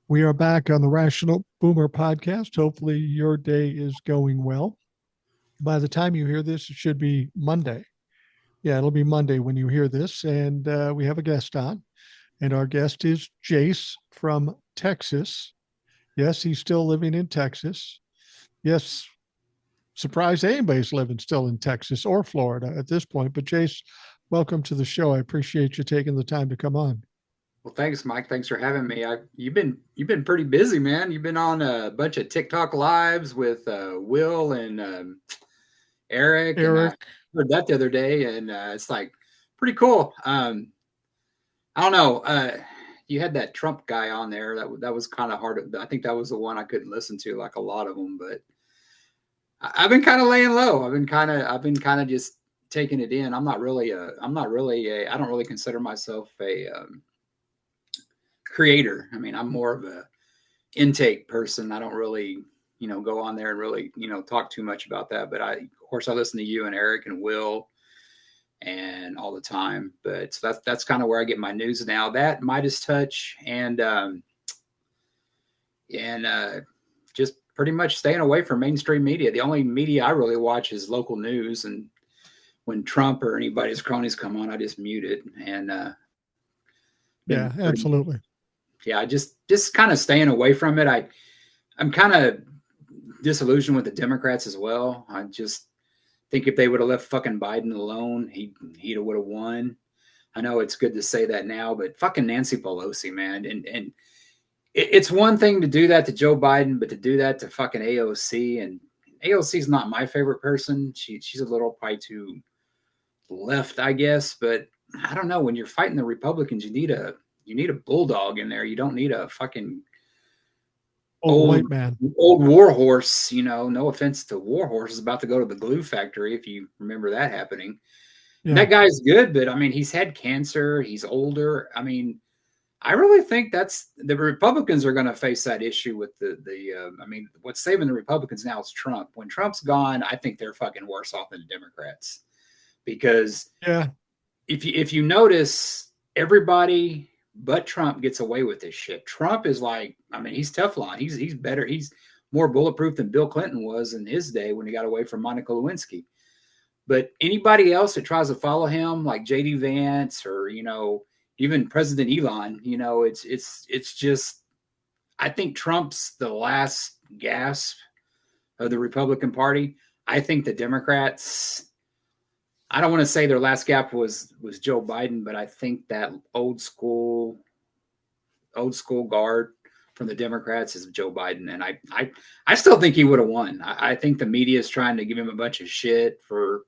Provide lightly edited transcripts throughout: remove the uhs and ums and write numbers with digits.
We are back on the Rational Boomer podcast. Hopefully, your day is going well. By the time you hear this, it should be Monday. Yeah, it'll be Monday when you hear this. And we have a guest on, and our guest is Jace from Texas. Yes, he's still living in Texas. Yes, surprised anybody's living still in Texas or Florida at this point. But Jace, welcome to the show. I appreciate you taking the time to come on. Well, thanks, Mike. Thanks for having me. You've been pretty busy, man. You've been on a bunch of TikTok lives with Will and Eric, and I Eric, heard that the other day, and it's like pretty cool. I don't know. You had that Trump guy on there. That was kind of hard. I think that was the one I couldn't listen to, like a lot of them. But I've been kind of laying low. I've been kind of just taking it in. I don't really consider myself a creator. I mean, I'm more of a intake person. I don't really, go on there and really, talk too much about that. But of course, I listen to you and Eric and Will and all the time. But so that's kind of where I get my news now. That Midas Touch and just pretty much staying away from mainstream media. The only media I really watch is local news, and when Trump or anybody's cronies come on, I just mute it and yeah, been pretty absolutely. yeah, just kind of staying away from it. I'm kind of disillusioned with the Democrats as well. I just think if they would have left fucking Biden alone, he would have won. I know it's good to say that now, but fucking Nancy Pelosi, man, and it's one thing to do that to Joe Biden, but to do that to fucking AOC, and AOC is not my favorite person. She's a little probably too left, I guess, but I don't know. When you're fighting the Republicans, you need a bulldog in there. You don't need a fucking Old old white man. old war horse. No offense to war horse is about to go to the glue factory if you remember that happening. And Yeah. that guy's good, but I mean he's had cancer. He's older. I mean, I really think that's the Republicans are going to face that issue with the. I mean, what's saving the Republicans now is Trump. When Trump's gone, I think they're fucking worse off than the Democrats because Yeah. if you notice, everybody but Trump gets away with this shit. Trump is like, I mean, he's Teflon. He's better. He's more bulletproof than Bill Clinton was in his day when he got away from Monica Lewinsky. But anybody else that tries to follow him, like JD Vance or even President Elon, it's just. I think Trump's the last gasp of the Republican Party. I think the Democrats, I don't want to say their last gap was Joe Biden, but I think that old school guard from the Democrats is Joe Biden, and I still think he would have won. I think the media is trying to give him a bunch of shit for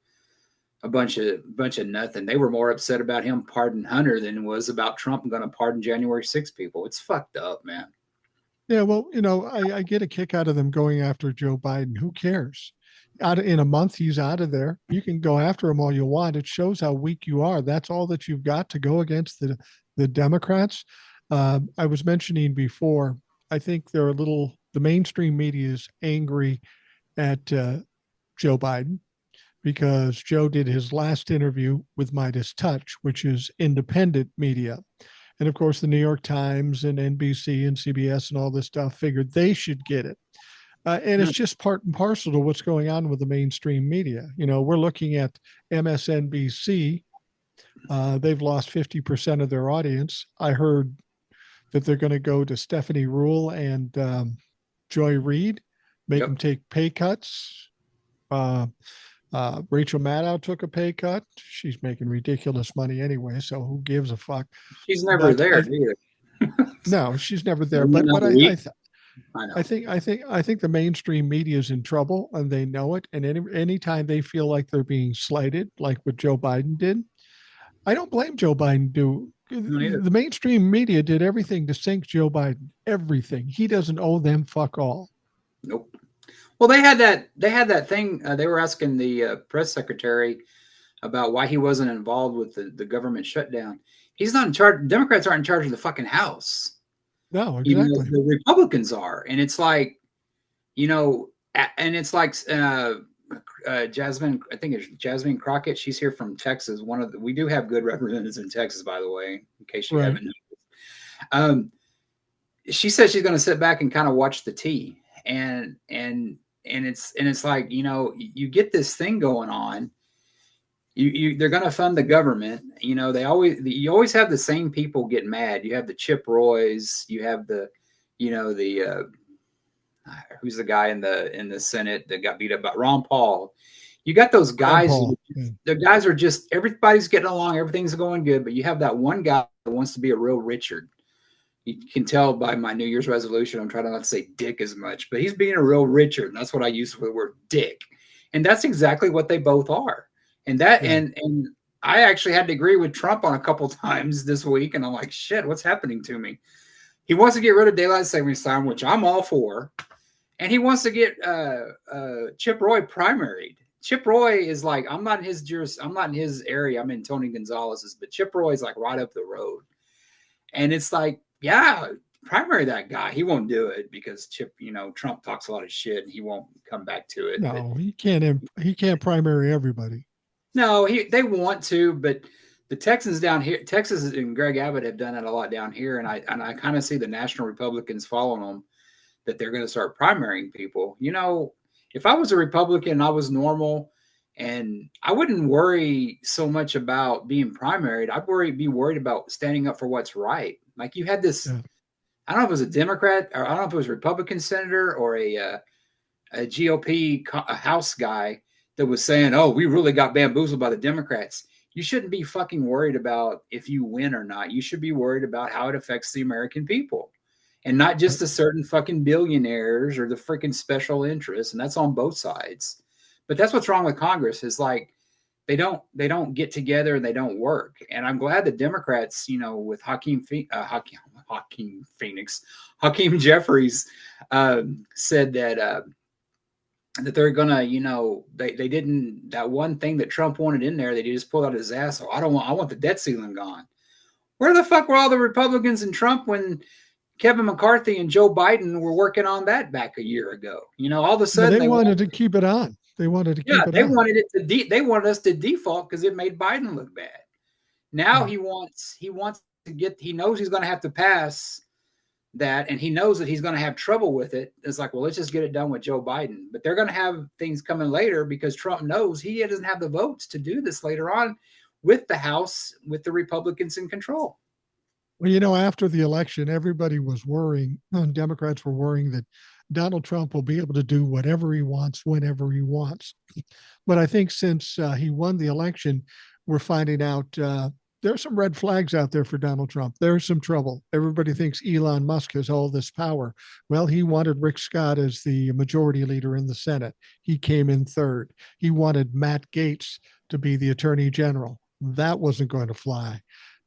a bunch of nothing. They were more upset about him pardon Hunter than it was about Trump going to pardon January 6 people. It's fucked up, man. Yeah. Well, I get a kick out of them going after Joe Biden. Who cares? In a month, he's out of there. You can go after him all you want. It shows how weak you are. That's all that you've got to go against the Democrats. I was mentioning before, I think the mainstream media is angry at Joe Biden because Joe did his last interview with Midas Touch, which is independent media. And of course, the New York Times and NBC and CBS and all this stuff figured they should get it. And it's just part and parcel to what's going on with the mainstream media. We're looking at MSNBC. They've lost 50% of their audience. I heard that they're going to go to Stephanie Rule and Joy Reid, make them Yep. take pay cuts. Uh, Rachel Maddow took a pay cut. She's making ridiculous money anyway, so who gives a fuck? She's never But there either. no, she's never there. But Another week. I I know. think I think I think the mainstream media is in trouble and they know it. And anytime they feel like they're being slighted, like what Joe Biden did, I don't blame Joe Biden. Do No, neither. the mainstream media did everything to sink Joe Biden? Everything. He doesn't owe them fuck all. Nope. Well, they had that thing. They were asking the press secretary about why he wasn't involved with the government shutdown. He's not in charge. Democrats aren't in charge of the fucking House. No, exactly. The Republicans are, and it's like, and it's like Jasmine. I think it's Jasmine Crockett. She's here from Texas. We do have good representatives in Texas, by the way, in case you Right. haven't noticed. Um, she said she's going to sit back and kind of watch the tea, and it's like, you get this thing going on. They're going to fund the government. You always have the same people get mad. You have the Chip Roys. You have the who's the guy in the Senate that got beat up by Ron Paul. You got those Ron guys. Paul. Yeah. The guys are just, everybody's getting along, everything's going good, but you have that one guy that wants to be a real Richard. You can tell by my New Year's resolution, I'm trying not to say dick as much, but he's being a real Richard, and that's what I use for the word dick. And that's exactly what they both are. And that Yeah. and I actually had to agree with Trump on a couple times this week, and I'm like, shit, what's happening to me? He wants to get rid of daylight savings time, which I'm all for, and he wants to get Chip Roy primaried. Chip Roy is like, I'm not in his area. I'm in Tony Gonzalez's, but Chip Roy is like right up the road. And it's like, yeah, primary that guy. He won't do it because Trump talks a lot of shit and he won't come back to it. But No, he can't. He can't primary everybody. no, they want to, but the Texans down here, Texas and Greg Abbott have done it a lot down here, and I kind of see the national Republicans following them, that they're going to start primarying people. If I was a Republican and I was normal, and I wouldn't worry so much about being primaried. I'd be worried about standing up for what's right. Like you had this, Yeah. I don't know if it was a Democrat, or I don't know if it was a Republican senator or a GOP House guy that was saying, "Oh, we really got bamboozled by the Democrats." You shouldn't be fucking worried about if you win or not. You should be worried about how it affects the American people, and not just the certain fucking billionaires or the freaking special interests. And that's on both sides. But that's what's wrong with Congress, is like they don't get together and they don't work. And I'm glad the Democrats, with Hakeem Phoenix, Hakeem Jeffries, said that they're gonna, they didn't, that one thing that Trump wanted in there, that he just pulled out his ass. So I want the debt ceiling gone. Where the fuck were all the Republicans and Trump when Kevin McCarthy and Joe Biden were working on that back a year ago? All of a Well, sudden they wanted to keep it on. They wanted to keep it they on. wanted they wanted us to default because it made Biden look bad. Now Yeah. he wants to get, he knows he's going to have to pass that, and he knows that he's going to have trouble with it. It's like, well, let's just get it done with Joe Biden. But they're going to have things coming later because Trump knows he doesn't have the votes to do this later on with the House, with the Republicans in control. Well, after the election, everybody was worrying, Democrats were worrying that Donald Trump will be able to do whatever he wants, whenever he wants. But I think since he won the election, we're finding out there's some red flags out there for Donald Trump. There's some trouble. Everybody thinks Elon Musk has all this power. Well, he wanted Rick Scott as the majority leader in the Senate. He came in third. He wanted Matt Gaetz to be the attorney general. That wasn't going to fly.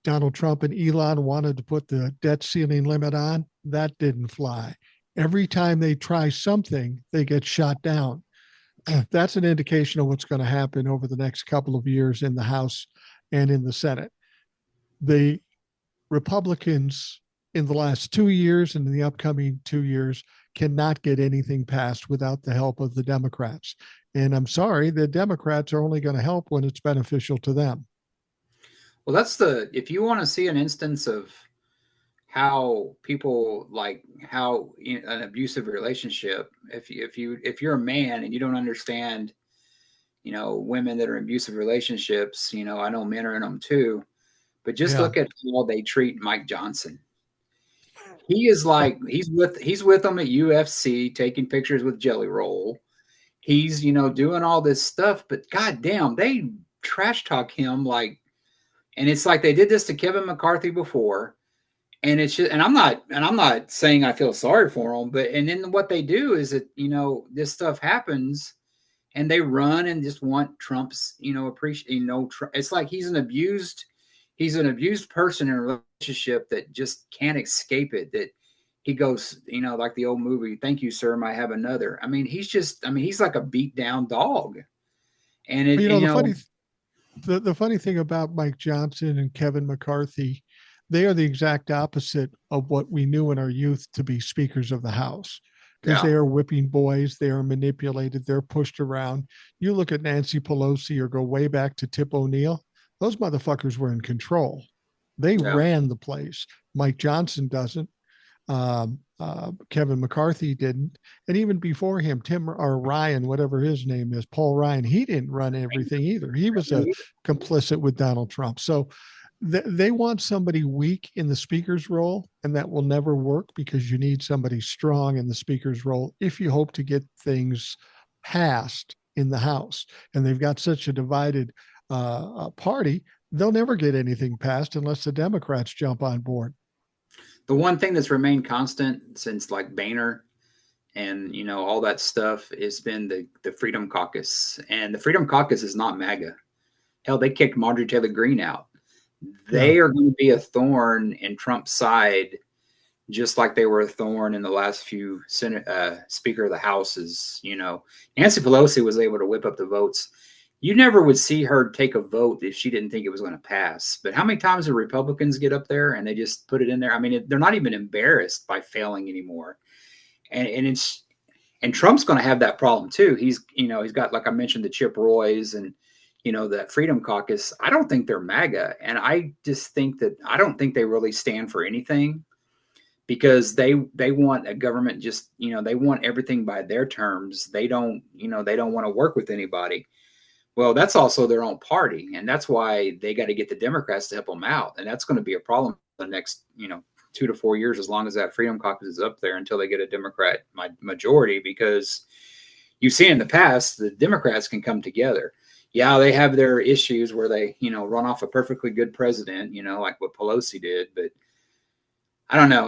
Donald Trump and Elon wanted to put the debt ceiling limit on. That didn't fly. Every time they try something, they get shot down. That's an indication of what's going to happen over the next couple of years in the House and in the Senate. The Republicans in the last 2 years and in the upcoming 2 years cannot get anything passed without the help of the Democrats. And I'm sorry, the Democrats are only going to help when it's beneficial to them. Well, if you want to see an instance of how people, like how an abusive relationship, if you're a man and you don't understand, women that are in abusive relationships, I know men are in them too, but just Yeah. look at how they treat Mike Johnson. He is like, he's with them at UFC, taking pictures with Jelly Roll. He's, doing all this stuff, but goddamn, they trash talk him like, and it's like they did this to Kevin McCarthy before. And it's just, and I'm not saying I feel sorry for them, but, and then what they do is that, this stuff happens and they run and just want Trump's, appreciate, it's like he's an abused person in a relationship that just can't escape it. That he goes, like the old movie, "Thank you, sir, I have another." I mean, he's like a beat down dog. And Well, the funny thing about Mike Johnson and Kevin McCarthy, they are the exact opposite of what we knew in our youth to be speakers of the House, because yeah, they are whipping boys, they are manipulated, they're pushed around. You look at Nancy Pelosi or go way back to Tip O'Neill, those motherfuckers were in control. They yeah. ran the place. Mike Johnson doesn't. Kevin McCarthy didn't, and even before him, Tim or Ryan, whatever his name is, Paul Ryan, he didn't run everything either. He was a complicit with Donald Trump. So they want somebody weak in the speaker's role, and that will never work because you need somebody strong in the speaker's role if you hope to get things passed in the House. And they've got such a divided party, they'll never get anything passed unless the Democrats jump on board. The one thing that's remained constant since like Boehner and all that stuff has been the Freedom Caucus, and the Freedom Caucus is not MAGA. Hell, they kicked Marjorie Taylor Greene out. They are going to be a thorn in Trump's side, just like they were a thorn in the last few Senate Speaker of the Houses. Nancy Pelosi was able to whip up the votes. You never would see her take a vote if she didn't think it was going to pass. But how many times do Republicans get up there and they just put it in there? I mean, they're not even embarrassed by failing anymore. And Trump's going to have that problem too. He's got, like I mentioned, the Chip Roys and that Freedom Caucus. I don't think they're MAGA, and I just think that I don't think they really stand for anything, because they want a government just they want everything by their terms. They don't want to work with anybody. Well, that's also their own party, and that's why they got to get the Democrats to help them out, and that's going to be a problem for the next 2 to 4 years, as long as that Freedom Caucus is up there, until they get a Democrat majority. Because you've seen in the past, the Democrats can come together. Yeah, they have their issues where they run off a perfectly good president, like what Pelosi did, but I don't know.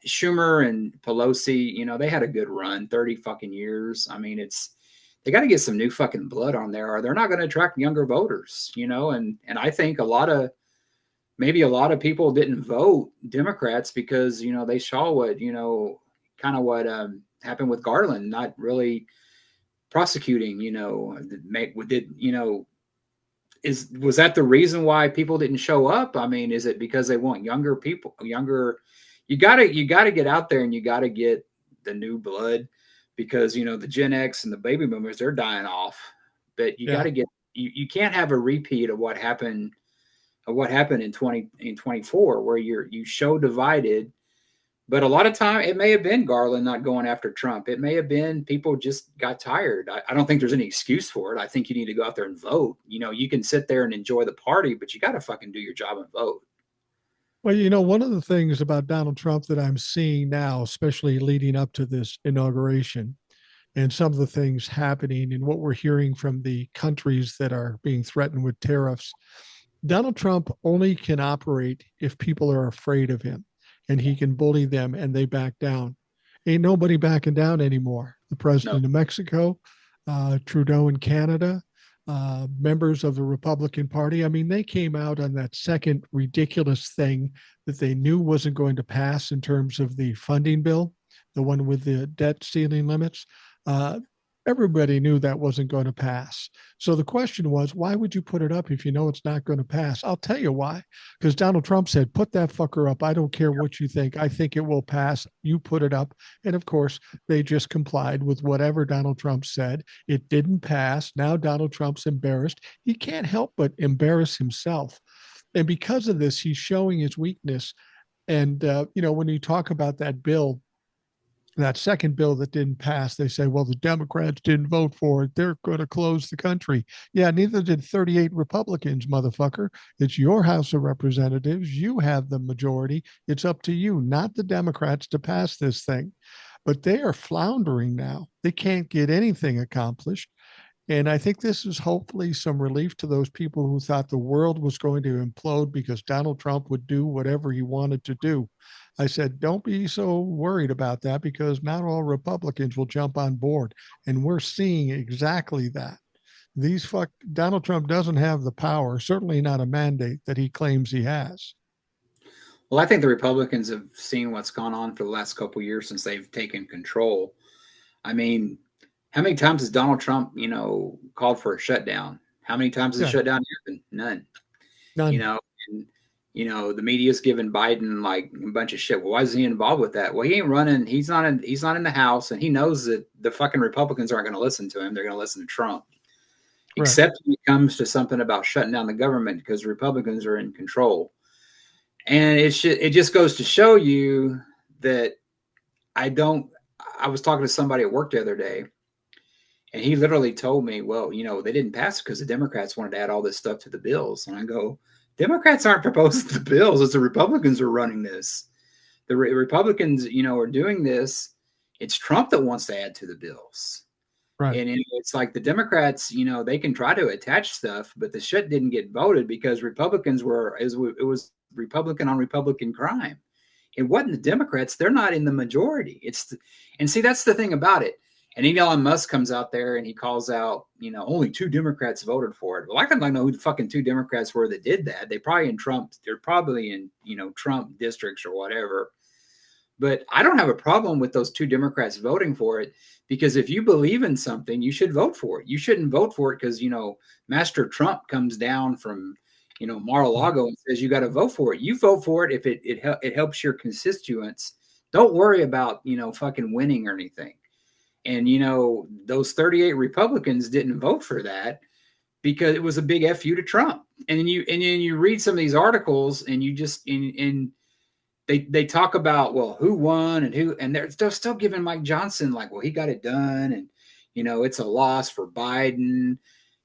Schumer and Pelosi, they had a good run, 30 fucking years. I mean, they got to get some new fucking blood on there, or they're not going to attract younger voters, and I think maybe a lot of people didn't vote Democrats because, they saw what, kind of what happened with Garland, not really prosecuting, was that the reason why people didn't show up? I mean, is it because they want younger people, you gotta get out there and you gotta get the new blood, because, the Gen X and the baby boomers, they're dying off, but you gotta get, you can't have a repeat of what happened in 2024, where you show divided. But a lot of time, it may have been Garland not going after Trump. It may have been people just got tired. I don't think there's any excuse for it. I think you need to go out there and vote. You can sit there and enjoy the party, but you got to fucking do your job and vote. Well, one of the things about Donald Trump that I'm seeing now, especially leading up to this inauguration, and some of the things happening and what we're hearing from the countries that are being threatened with tariffs, Donald Trump only can operate if people are afraid of him, and he can bully them and they back down. Ain't nobody backing down anymore. The president of Mexico, Trudeau in Canada, members of the Republican Party. I mean, they came out on that second ridiculous thing that they knew wasn't going to pass in terms of the funding bill, the one with the debt ceiling limits. Everybody knew that wasn't going to pass. So the question was, why would you put it up if you know it's not going to pass? I'll tell you why. Because Donald Trump said, put that fucker up. I don't care what you think. I think it will pass. You put it up. And of course, they just complied with whatever Donald Trump said. It didn't pass. Now Donald Trump's embarrassed. He can't help but embarrass himself. And because of this, he's showing his weakness. And, when you talk about that bill, that second bill that didn't pass, they say, well, the Democrats didn't vote for it. They're going to close the country. Yeah, neither did 38 Republicans, motherfucker. It's your House of Representatives. You have the majority. It's up to you, not the Democrats, to pass this thing. But they are floundering now. They can't get anything accomplished. And I think this is hopefully some relief to those people who thought the world was going to implode because Donald Trump would do whatever he wanted to do. I said, don't be so worried about that, because not all Republicans will jump on board. And we're seeing exactly that. Donald Trump doesn't have the power, certainly not a mandate that he claims he has. Well, I think the Republicans have seen what's gone on for the last couple of years since they've taken control. I mean, how many times has Donald Trump, called for a shutdown? How many times has a shutdown happened? None. And, the media's giving Biden like a bunch of shit. Well, why is he involved with that? Well, he ain't running. He's not in the House, and he knows that the fucking Republicans aren't going to listen to him. They're going to listen to Trump. Right. Except when it comes to something about shutting down the government, because Republicans are in control. And it just goes to show you that I don't. I was talking to somebody at work the other day, and he literally told me, well, they didn't pass because the Democrats wanted to add all this stuff to the bills. And I go, Democrats aren't proposing the bills. It's the Republicans who are running this. The Republicans, are doing this. It's Trump that wants to add to the bills. Right. And it's like the Democrats, they can try to attach stuff, but the shit didn't get voted because Republicans it was Republican on Republican crime. It wasn't the Democrats. They're not in the majority. And see, that's the thing about it. And Elon Musk comes out there and he calls out, only 2 Democrats voted for it. Well, I don't know who the fucking 2 Democrats were that did that. They're probably in, Trump districts or whatever. But I don't have a problem with those 2 Democrats voting for it, because if you believe in something, you should vote for it. You shouldn't vote for it because, Master Trump comes down from, Mar-a-Lago and says you got to vote for it. You vote for it if it helps your constituents. Don't worry about, fucking winning or anything. And, those 38 Republicans didn't vote for that because it was a big FU to Trump. And then you read some of these articles and you just, and they talk about, well, who won and they're still giving Mike Johnson like, well, he got it done. And, it's a loss for Biden.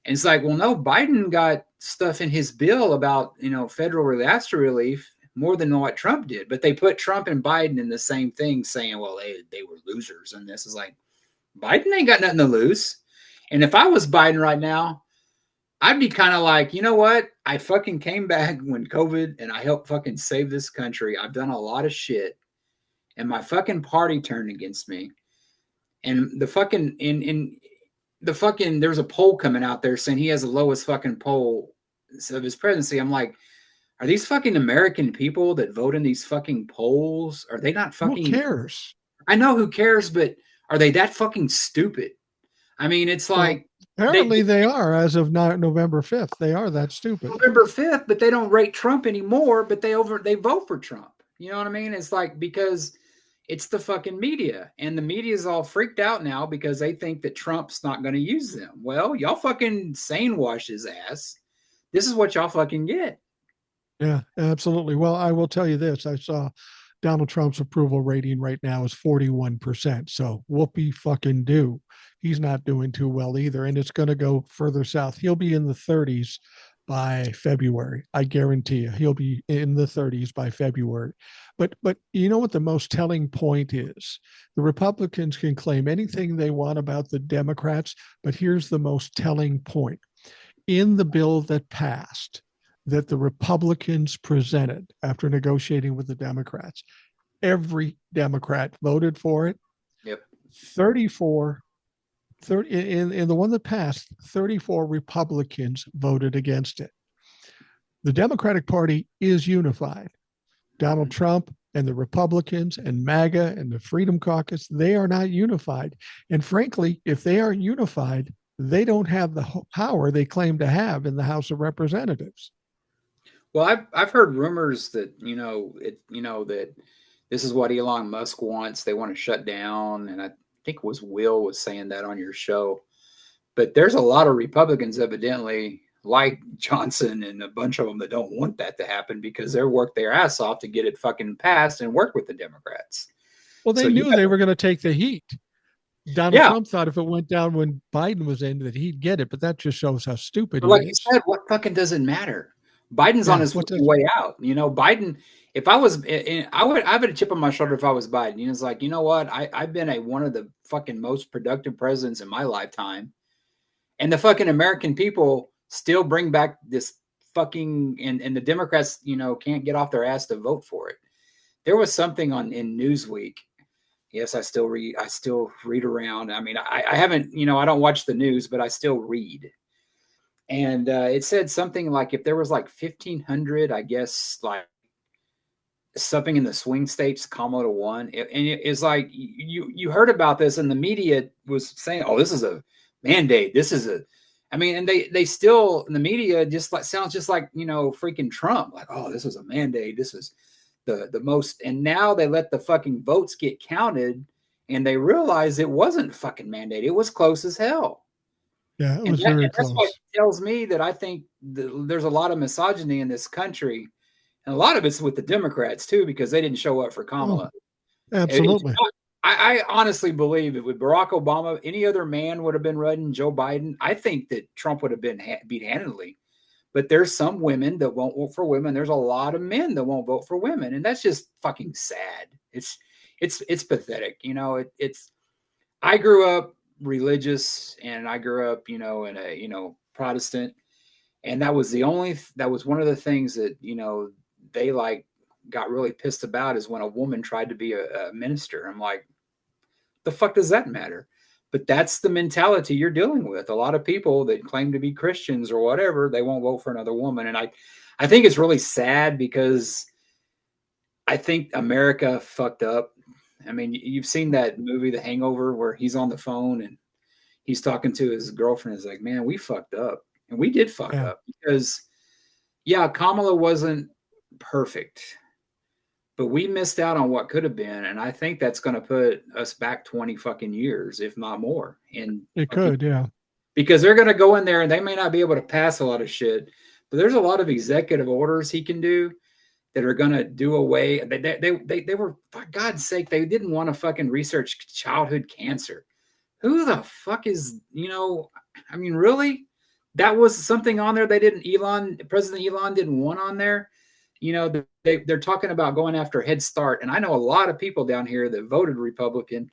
And it's like, well, no, Biden got stuff in his bill about, federal disaster relief more than what Trump did. But they put Trump and Biden in the same thing, saying, well, they were losers. And this is like, Biden ain't got nothing to lose. And if I was Biden right now, I'd be kind of like, you know what? I fucking came back when COVID and I helped fucking save this country. I've done a lot of shit and my fucking party turned against me. And the fucking, there's a poll coming out there saying he has the lowest fucking poll of his presidency. I'm like, are these fucking American people that vote in these fucking polls? Are they not fucking? Who cares? I know who cares, but are they that fucking stupid? I mean, it's like, apparently they are, as of November 5th. They are that stupid. November 5th, but they don't rate Trump anymore, but they vote for Trump. You know what I mean? It's like, because it's the fucking media, and the media is all freaked out now because they think that Trump's not going to use them. Well, y'all fucking sane wash his ass. This is what y'all fucking get. Yeah, absolutely. Well, I will tell you this. I saw Donald Trump's approval rating right now is 41%. So whoopee fucking do. He's not doing too well either. And it's going to go further south. He'll be in the 30s by February. I guarantee you, he'll be in the 30s by February. But you know what the most telling point is? The Republicans can claim anything they want about the Democrats, but here's the most telling point. In the bill that passed, that the Republicans presented after negotiating with the Democrats, every Democrat voted for it. Yep. 30, in the one that passed, 34 Republicans voted against it. The Democratic Party is unified. Donald Trump and the Republicans and MAGA and the Freedom Caucus, they are not unified. And frankly, if they aren't unified, they don't have the power they claim to have in the House of Representatives. Well, I've heard rumors that that this is what Elon Musk wants. They want to shut down, and I think Will was saying that on your show. But there's a lot of Republicans evidently, like Johnson and a bunch of them, that don't want that to happen because they're worked their ass off to get it fucking passed and work with the Democrats. Well, they knew they were going to take the heat. Donald Trump thought if it went down when Biden was in that he'd get it, but that just shows how stupid he is. Like you said, what fucking does it matter? Biden's on his way out. Biden, if I was, I would have a chip on my shoulder if I was Biden. It's like, you know what? I've been one of the fucking most productive presidents in my lifetime. And the fucking American people still bring back this fucking, and the Democrats, can't get off their ass to vote for it. There was something in Newsweek. Yes, I still read around. I mean, I haven't, I don't watch the news, but I still read. And it said something like if there was like 1,500, I guess, like something in the swing states, Kamala won. And it's like you heard about this, and the media was saying, "Oh, this is a mandate. This is a." I mean, and they still in the media just like sounds just like freaking Trump, like, "Oh, this was a mandate. This is the most." And now they let the fucking votes get counted, and they realize it wasn't fucking mandate. It was close as hell. Yeah, it was very close. That's what tells me that I think there's a lot of misogyny in this country. And a lot of it's with the Democrats too, because they didn't show up for Oh, Kamala. absolutely. I honestly believe if with Barack Obama, any other man would have been running, Joe Biden. I think that Trump would have been beat handedly. But there's some women that won't vote for women. There's a lot of men that won't vote for women, and that's just fucking sad. It's pathetic. It's. I grew up religious, and I grew up, in a Protestant, and that was one of the things that they like got really pissed about is when a woman tried to be a minister. I'm like, the fuck does that matter? But that's the mentality you're dealing with. A lot of people that claim to be Christians or whatever, they won't vote for another woman. And I think it's really sad because I think America fucked up. I mean, you've seen that movie, The Hangover, where he's on the phone and he's talking to his girlfriend. He's like, man, we fucked up. And we did fuck Yeah. up because, yeah, Kamala wasn't perfect, but we missed out on what could have been. And I think that's going to put us back 20 fucking years, if not more. And It could. Yeah. because they're going to go in there and they may not be able to pass a lot of shit, but there's a lot of executive orders he can do that are going to do away. They were, for God's sake, they didn't want to fucking research childhood cancer. Who the fuck is, I mean, really? That was something on there President Elon didn't want on there. They're talking about going after Head Start. And I know a lot of people down here that voted Republican.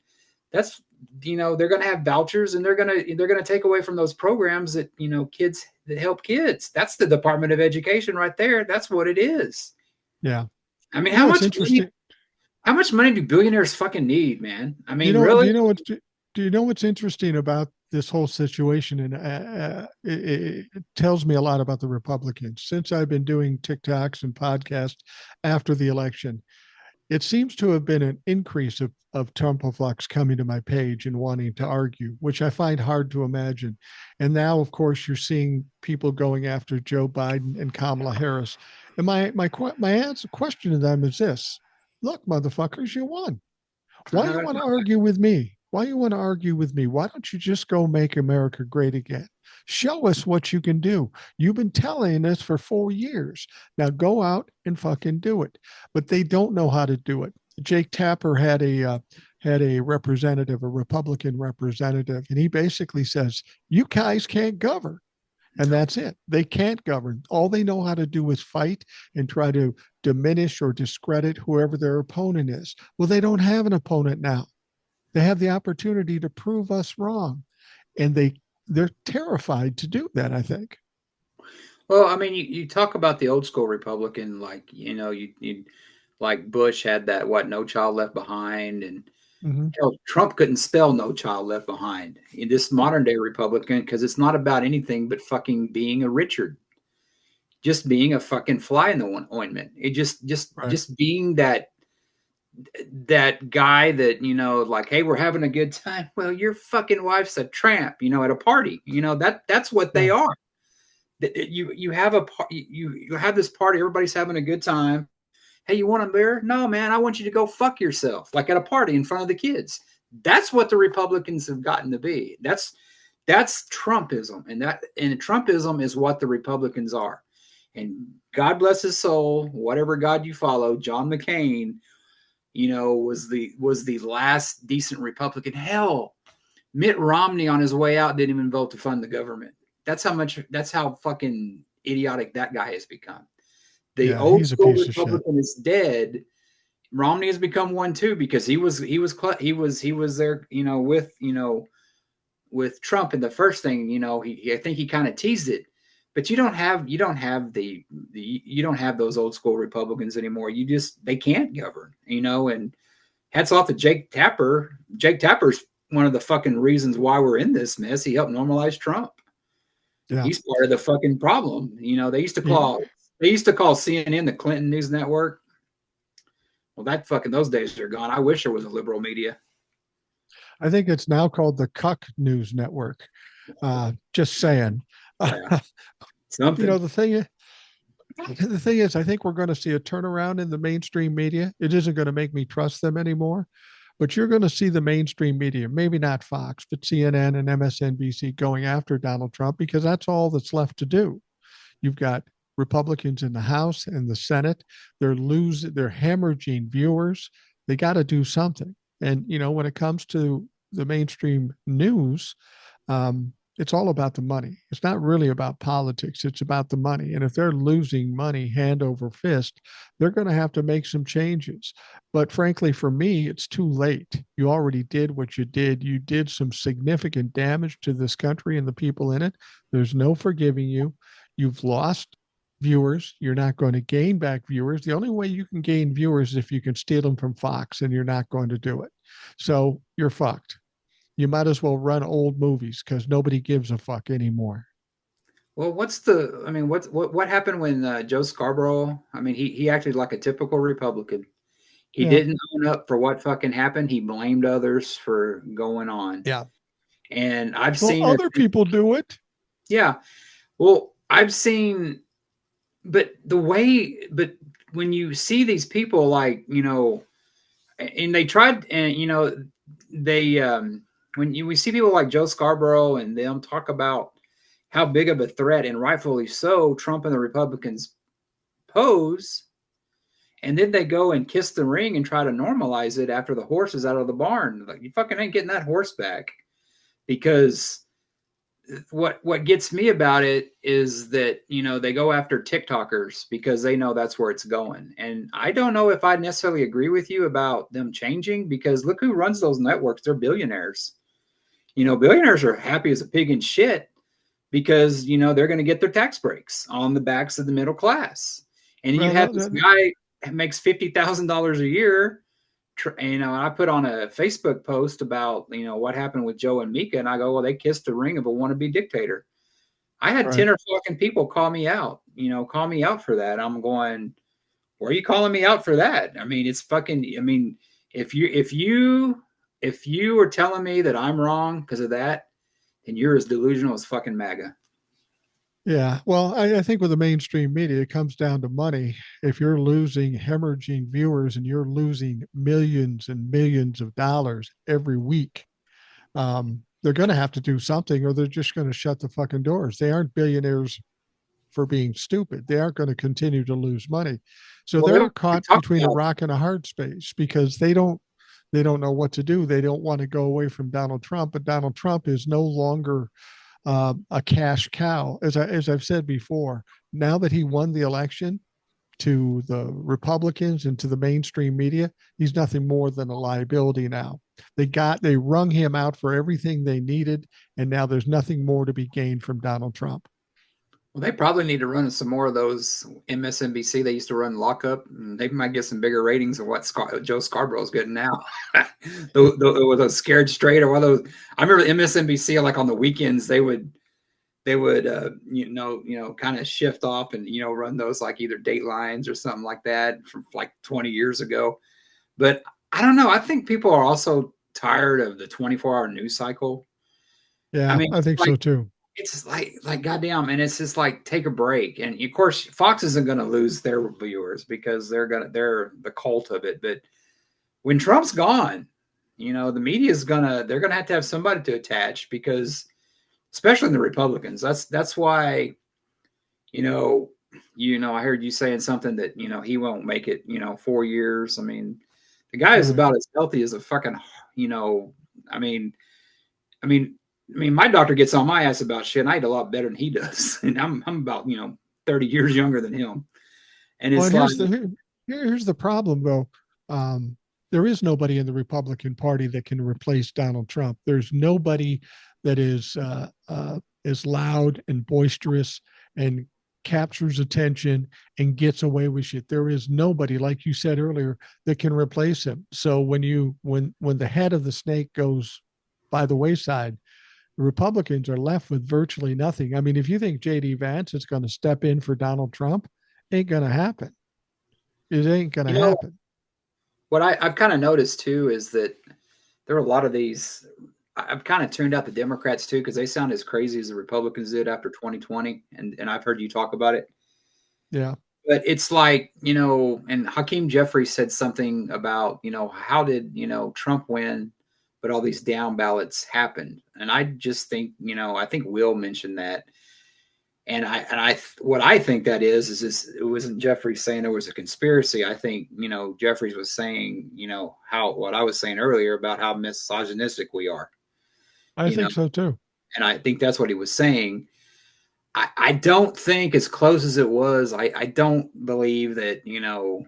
That's, they're going to have vouchers and they're going to take away from those programs that, kids that help kids. That's the Department of Education right there. That's what it is. Yeah. I mean, It's interesting. How much money do billionaires fucking need, man? I mean, Do really? you know what's interesting about this whole situation? And it tells me a lot about the Republicans. Since I've been doing TikToks and podcasts after the election, it seems to have been an increase of Trumpoflux coming to my page and wanting to argue, which I find hard to imagine. And now, of course, you're seeing people going after Joe Biden and Kamala Harris. And my question to them is this: look, motherfuckers, you won. Why you want to argue with me? Why you want to argue with me? Why don't you just go make America great again? Show us what you can do. You've been telling us for 4 years. Now go out and fucking do it. But they don't know how to do it. Jake Tapper had a representative, a Republican representative, and he basically says, "You guys can't govern." And that's it. They can't govern. All they know how to do is fight and try to diminish or discredit whoever their opponent is. Well, they don't have an opponent now. They have the opportunity to prove us wrong. And they're terrified to do that, I think. Well, I mean, you talk about the old school Republican, like, you like Bush had that, No Child Left Behind. And Mm-hmm. hell, Trump couldn't spell No Child Left Behind. In this modern day Republican, because it's not about anything but fucking being a Richard, just being a fucking fly in the ointment. It Right. just being that guy that, like, hey, we're having a good time. Well, your fucking wife's a tramp, at a party. That's what they Yeah. are. You have you have this party, everybody's having a good time. Hey, you want a beer? No, man, I want you to go fuck yourself, like at a party in front of the kids. That's what the Republicans have gotten to be. That's Trumpism, and Trumpism is what the Republicans are. And God bless his soul, whatever God you follow, John McCain, was the last decent Republican. Hell, Mitt Romney on his way out didn't even vote to fund the government. That's how fucking idiotic that guy has become. The Yeah. old He's a school piece of shit. Republican is dead. Romney has become one too because he was there, with Trump. And the first thing, I think he kind of teased it. But you don't have those old school Republicans anymore. They can't govern, and hats off to Jake Tapper. Jake Tapper's one of the fucking reasons why we're in this mess. He helped normalize Trump. Yeah. He's part of the fucking problem. They used to He, call CNN the Clinton News Network. Well, those days are gone. I wish there was a liberal media. I think it's now called the Cuck News Network. Just saying. Yeah, something. The thing is, I think we're going to see a turnaround in the mainstream media. It isn't going to make me trust them anymore, but you're going to see the mainstream media, maybe not Fox, but CNN and MSNBC going after Donald Trump because that's all that's left to do. You've got Republicans in the House and the Senate. They're hemorrhaging viewers. They got to do something. And when it comes to the mainstream news, it's all about the money. It's not really about politics. It's about the money. And if they're losing money hand over fist, they're going to have to make some changes. But frankly, for me, it's too late. You already did what you did. You did some significant damage to this country and the people in it. There's no forgiving you. You've lost viewers. You're not going to gain back viewers. The only way you can gain viewers is if you can steal them from Fox, and you're not going to do it. So you're fucked. You might as well run old movies because nobody gives a fuck anymore. Well, what happened when Joe Scarborough? I mean, he acted like a typical Republican. He Yeah. didn't own up for what fucking happened. He blamed others for going on. Yeah. And I've Well, seen it. other people do it. Yeah. Well, I've seen, but when you see these people like, and they tried, and, they, we see people like Joe Scarborough and them talk about how big of a threat, and rightfully so, Trump and the Republicans pose. And then they go and kiss the ring and try to normalize it after the horse is out of the barn. Like, you fucking ain't getting that horse back. Because what gets me about it is that, they go after TikTokers because they know that's where it's going. And I don't know if I necessarily agree with you about them changing, because look who runs those networks. They're billionaires. Billionaires are happy as a pig in shit because, they're going to get their tax breaks on the backs of the middle class. And then you have this guy that makes $50,000 a year. I put on a Facebook post about, what happened with Joe and Mika, and I go, well, they kissed the ring of a wannabe dictator. I had 10 or fucking people call me out for that. I'm going, why are you calling me out for that? I mean, it's fucking, if you are telling me that I'm wrong because of that, then you're as delusional as fucking MAGA. Yeah. Well, I think with the mainstream media, it comes down to money. If you're losing hemorrhaging viewers and you're losing millions and millions of dollars every week, they're going to have to do something, or they're just going to shut the fucking doors. They aren't billionaires for being stupid. They aren't going to continue to lose money. So they're caught between a rock and a hard space because they don't know what to do. They don't want to go away from Donald Trump, but Donald Trump is no longer a cash cow. As I've said before, now that he won the election, to the Republicans and to the mainstream media, he's nothing more than a liability now. They wrung him out for everything they needed, and now there's nothing more to be gained from Donald Trump. Well, they probably need to run some more of those MSNBC. They used to run Lockup, and they might get some bigger ratings than what Joe Scarborough's getting now. With a Scared Straight or one of those. I remember MSNBC, like on the weekends, they would kind of shift off and run those like either Datelines or something like that from like 20 years ago. But I don't know. I think people are also tired of the 24-hour news cycle. Yeah, I think so too. It's like goddamn, and it's just like take a break. And of course, Fox isn't going to lose their viewers because they're the cult of it. But when Trump's gone, the media is they're gonna have to have somebody to attach, because especially in the Republicans, that's why, I heard you saying something that he won't make it 4 years. I mean, the guy is about as healthy as a fucking I mean, my doctor gets on my ass about shit, and I eat a lot better than he does. And I'm about, 30 years younger than him. And it's here's the problem, though. There is nobody in the Republican Party that can replace Donald Trump. There's nobody that is loud and boisterous and captures attention and gets away with shit. There is nobody, like you said earlier, that can replace him. So when the head of the snake goes by the wayside, the Republicans are left with virtually nothing. I mean, if you think J.D. Vance is going to step in for Donald Trump, ain't going to happen. It ain't going to happen. What I've kind of noticed too is that there are a lot of these. I've kind of tuned out the Democrats too, because they sound as crazy as the Republicans did after 2020, and I've heard you talk about it. Yeah. But it's like, and Hakeem Jeffries said something about, how did, Trump win, but all these down ballots happened. And I just think, I think Will mentioned that. what I think that is it wasn't Jeffrey saying there was a conspiracy. I think, Jeffries was saying, how, what I was saying earlier about how misogynistic we are, I you know, think so too. and I think that's what he was saying. I don't think, as close as it was, I don't believe that, and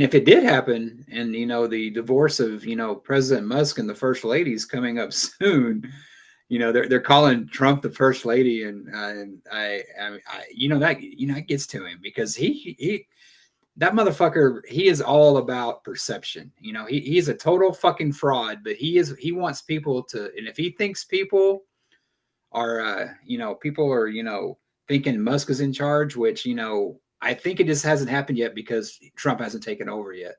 if it did happen, and the divorce of President Musk and the First Lady is coming up soon, they're calling Trump the First Lady, and that gets to him, because he that motherfucker, he is all about perception. He's a total fucking fraud, but he wants people to, and if he thinks people are thinking Musk is in charge, which I think it just hasn't happened yet because Trump hasn't taken over yet.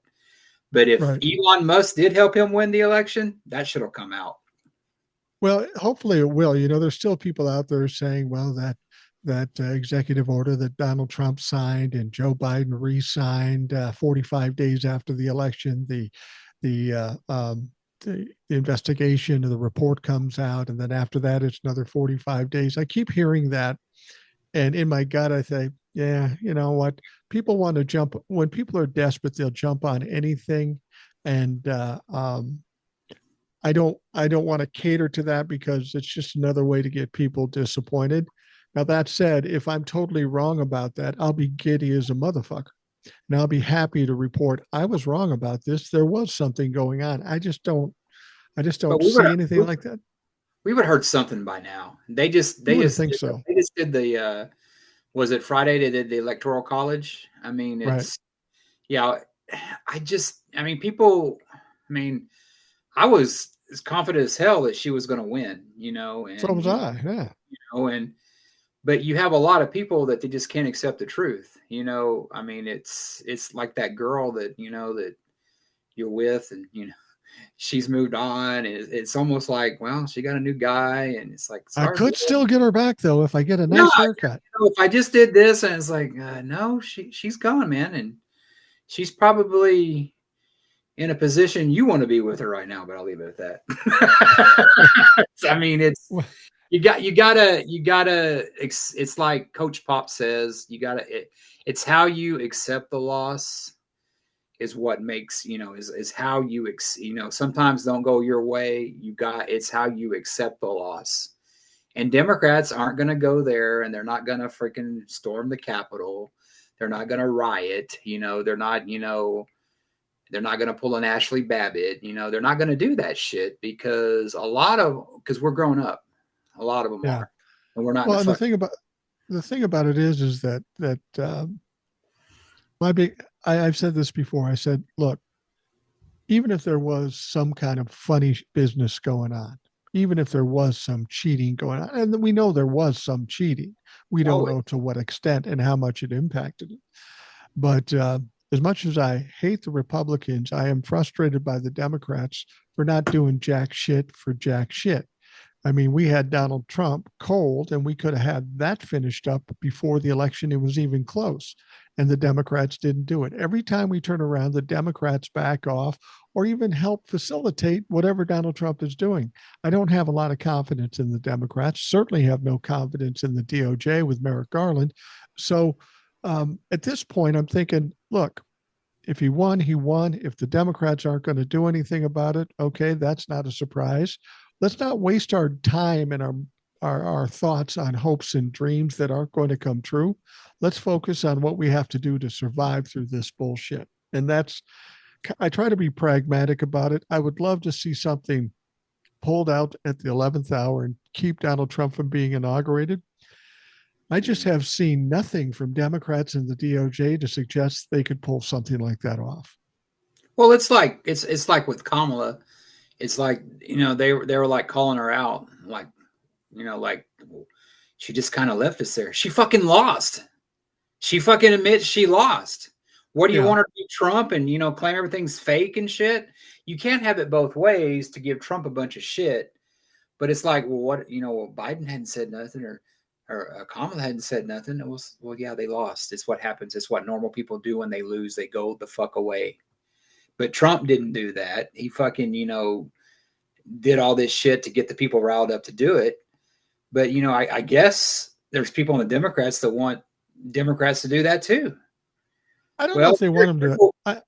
But if Right. Elon Musk did help him win the election, that shit'll come out. Well, hopefully it will. There's still people out there saying, well, that executive order that Donald Trump signed and Joe Biden re-signed 45 days after the election, the the investigation of the report comes out, and then after that, it's another 45 days. I keep hearing that, and in my gut, I say, yeah, you know what? People want to jump when people are desperate; they'll jump on anything, and I don't want to cater to that because it's just another way to get people disappointed. Now that said, if I'm totally wrong about that, I'll be giddy as a motherfucker. And I'll be happy to report I was wrong about this. There was something going on. I just don't But we would see anything like that. we would have heard something by now. They just You they wouldn't just think did, so. they just did the was it Friday they did the electoral college? I mean, Right. it's yeah. I mean, people. I mean, I was as confident as hell that she was going to win. So And was I. Yeah. and but you have a lot of people that they just can't accept the truth. I mean, it's like that girl that that you're with, and she's moved on, and it's almost like, well, she got a new guy, and it's like, I sorry, could still get her back though if I get a no, nice haircut. if I just did this, and it's like, no, she's gone, man, and she's probably in a position you want to be with her right now, but I'll leave it at that. I mean, Well, you gotta it's like Coach Pop says, it's how you accept the loss is what makes, is how you sometimes don't go your way. It's how you accept the loss. And Democrats aren't going to go there, and they're not going to freaking storm the Capitol. They're not going to riot. They're not going to pull an Ashley Babbitt. They're not going to do that shit because because we're grown up. A lot of them yeah. are, and we're not in Well, the and the fuck. thing about it is that my big I've said this before. I said, look, even if there was some kind of funny business going on, even if there was some cheating going on, and we know there was some cheating, we don't Oh, know to what extent and how much it impacted it. But as much as I hate the Republicans, I am frustrated by the Democrats for not doing jack shit for jack shit. I mean, we had Donald Trump cold, and we could have had that finished up before the election. It was even close, and the Democrats didn't do it. Every time we turn around, the Democrats back off or even help facilitate whatever Donald Trump is doing. I don't have a lot of confidence in the Democrats, certainly have no confidence in the DOJ with Merrick Garland. So at this point, I'm thinking, look, if he won, he won. If the Democrats aren't going to do anything about it, okay, that's not a surprise. Let's not waste our time and our thoughts on hopes and dreams that aren't going to come true. Let's focus on what we have to do to survive through this bullshit. And I try to be pragmatic about it. I would love to see something pulled out at the 11th hour and keep Donald Trump from being inaugurated. I just have seen nothing from Democrats and the DOJ to suggest they could pull something like that off. well, it's like with Kamala. It's like they were like calling her out, like she just kind of left us there. She fucking lost. She fucking admits she lost. What do you Yeah, want her to be Trump and claim everything's fake and shit? You can't have it both ways to give Trump a bunch of shit. But it's like, well, what Biden hadn't said nothing, or Kamala hadn't said nothing. It was, well, yeah, they lost. It's what happens. It's what normal people do when they lose. They go the fuck away. But Trump didn't do that. He fucking did all this shit to get the people riled up to do it. But I guess there's people in the Democrats that want Democrats to do that too. I don't know Well, if they want them to. I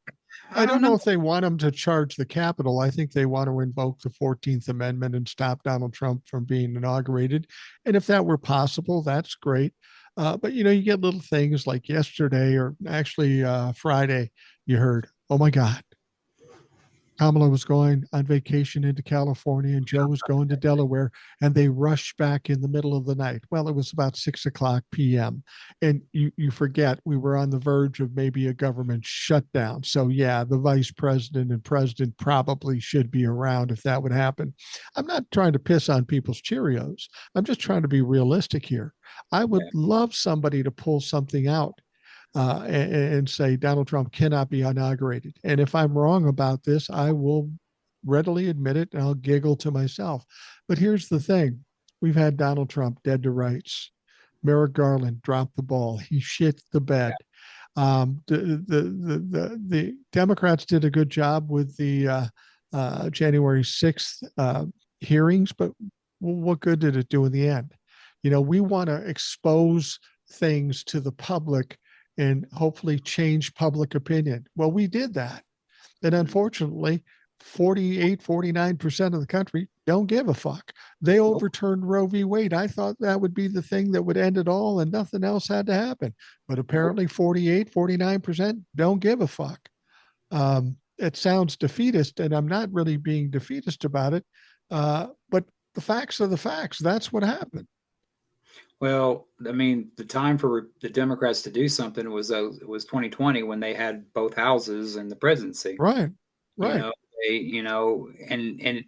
I don't don't know. know if they want them to charge the Capitol. I think they want to invoke the 14th Amendment and stop Donald Trump from being inaugurated. And if that were possible, that's great. But you get little things like yesterday, or actually Friday, you heard, oh my God, Kamala was going on vacation into California and Joe was going to Delaware, and they rushed back in the middle of the night. Well, it was about 6 o'clock p.m. And you forget we were on the verge of maybe a government shutdown. So, yeah, the vice president and president probably should be around if that would happen. I'm not trying to piss on people's Cheerios. I'm just trying to be realistic here. I would Yeah. love somebody to pull something out and say Donald Trump cannot be inaugurated. And if I'm wrong about this, I will readily admit it and I'll giggle to myself. But here's the thing: we've had Donald Trump dead to rights. Merrick Garland dropped the ball. He shit the bed. The Democrats did a good job with the January 6th hearings, but what good did it do in the end? We want to expose things to the public and hopefully change public opinion. Well, we did that. And unfortunately, 48, 49% of the country don't give a fuck. They overturned Roe v. Wade. I thought that would be the thing that would end it all and nothing else had to happen. But apparently 48, 49% don't give a fuck. It sounds defeatist, and I'm not really being defeatist about it. But the facts are the facts. That's what happened. Well, I mean, the time for the Democrats to do something was 2020 when they had both houses and the presidency. Right. You Right. know, and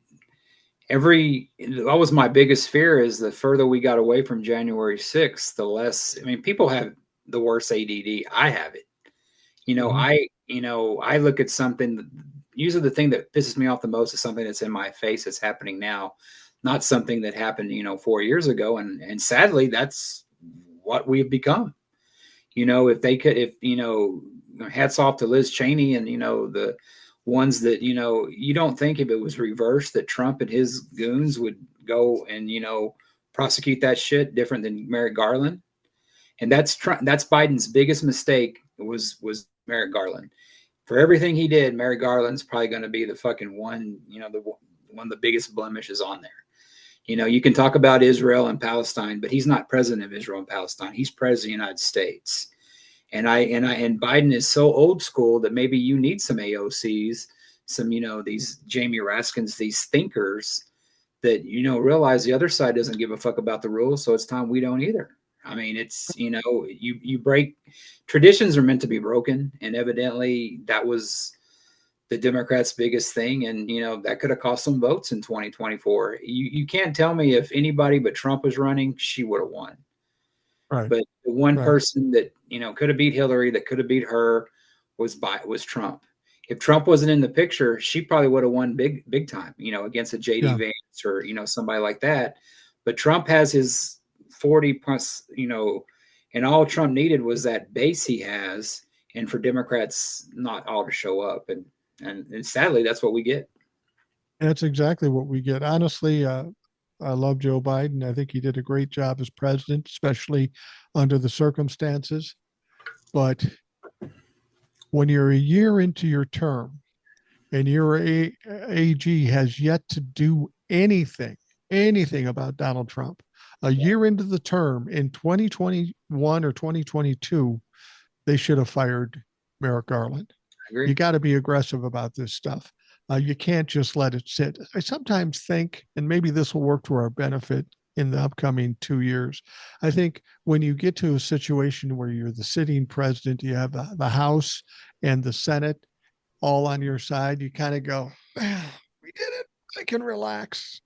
that was my biggest fear is the further we got away from January 6th, the less. I mean, people have the worst ADD. I have it. Mm-hmm. I look at something. Usually, the thing that pisses me off the most is something that's in my face that's happening now, not something that happened 4 years ago. And sadly, that's what we've become. If they could, if hats off to Liz Cheney and the ones that you don't think if it was reversed that Trump and his goons would go and prosecute that shit different than Merrick Garland. And that's Biden's biggest mistake was Merrick Garland. For everything he did, Merrick Garland's probably going to be the fucking one, the one of the biggest blemishes on there. You can talk about Israel and Palestine, but he's not president of Israel and Palestine. He's president of the United States. And Biden is so old school that maybe you need some AOCs, some, these Jamie Raskins, these thinkers that, realize the other side doesn't give a fuck about the rules. So it's time we don't either. I mean, it's, you break traditions are meant to be broken. And evidently that was the Democrats' biggest thing. And, that could have cost them votes in 2024. You can't tell me if anybody but Trump was running, she would have won. Right. But the one Right. person that, could have beat Hillary, that could have beat her was Trump. If Trump wasn't in the picture, she probably would have won big time, against a JD Yeah. Vance or, somebody like that. But Trump has his 40 plus, and all Trump needed was that base he has, and for Democrats not all to show up. And sadly, that's what we get. That's exactly what we get. Honestly, I love Joe Biden. I think he did a great job as president, especially under the circumstances. But when you're a year into your term and your AG has yet to do anything about Donald Trump, a year into the term in 2021 or 2022, they should have fired Merrick Garland. I agree. You got to be aggressive about this stuff. You can't just let it sit. I sometimes think, and maybe this will work to our benefit in the upcoming 2 years. I think when you get to a situation where you're the sitting president, you have the House and the Senate all on your side, you kind of go, we did it. I can relax.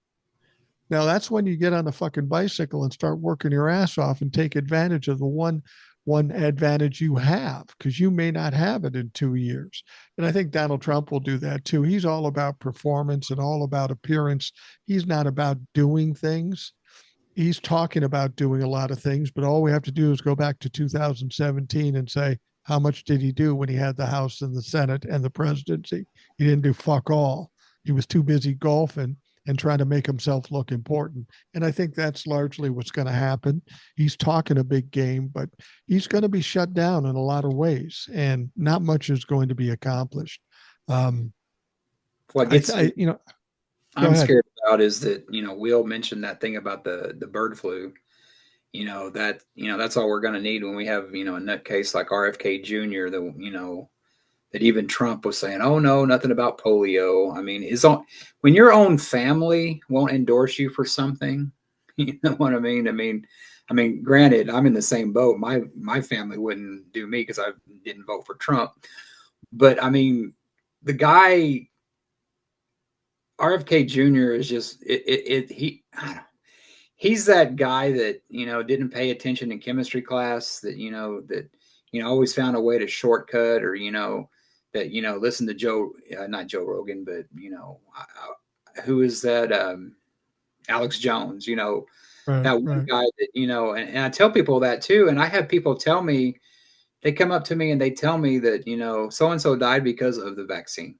Now that's when you get on the fucking bicycle and start working your ass off and take advantage of the one advantage you have, because you may not have it in 2 years. And I think Donald Trump will do that too. He's all about performance and all about appearance. He's not about doing things. He's talking about doing a lot of things, but all we have to do is go back to 2017 and say, how much did he do when he had the House and the Senate and the presidency? He didn't do fuck all. He was too busy golfing and trying to make himself look important. And I think that's largely what's going to happen. He's talking a big game, but he's going to be shut down in a lot of ways, and not much is going to be accomplished. Um, What gets me, go I'm ahead. scared about is that, Will mentioned that thing about the bird flu. That's all we're going to need when we have, a nutcase like RFK Jr. That even Trump was saying, "Oh no, nothing about polio." I mean, when your own family won't endorse you for something, you know what I mean? Granted, I'm in the same boat. My family wouldn't do me because I didn't vote for Trump. But I mean, the guy RFK Jr. is just he. I don't know, he's that guy that didn't pay attention in chemistry class. That always found a way to shortcut, or that listen to not Joe Rogan, but who is that? Alex Jones. Right, That one right. guy that and I tell people that too, and I have people tell me, they come up to me and they tell me that so and so died because of the vaccine.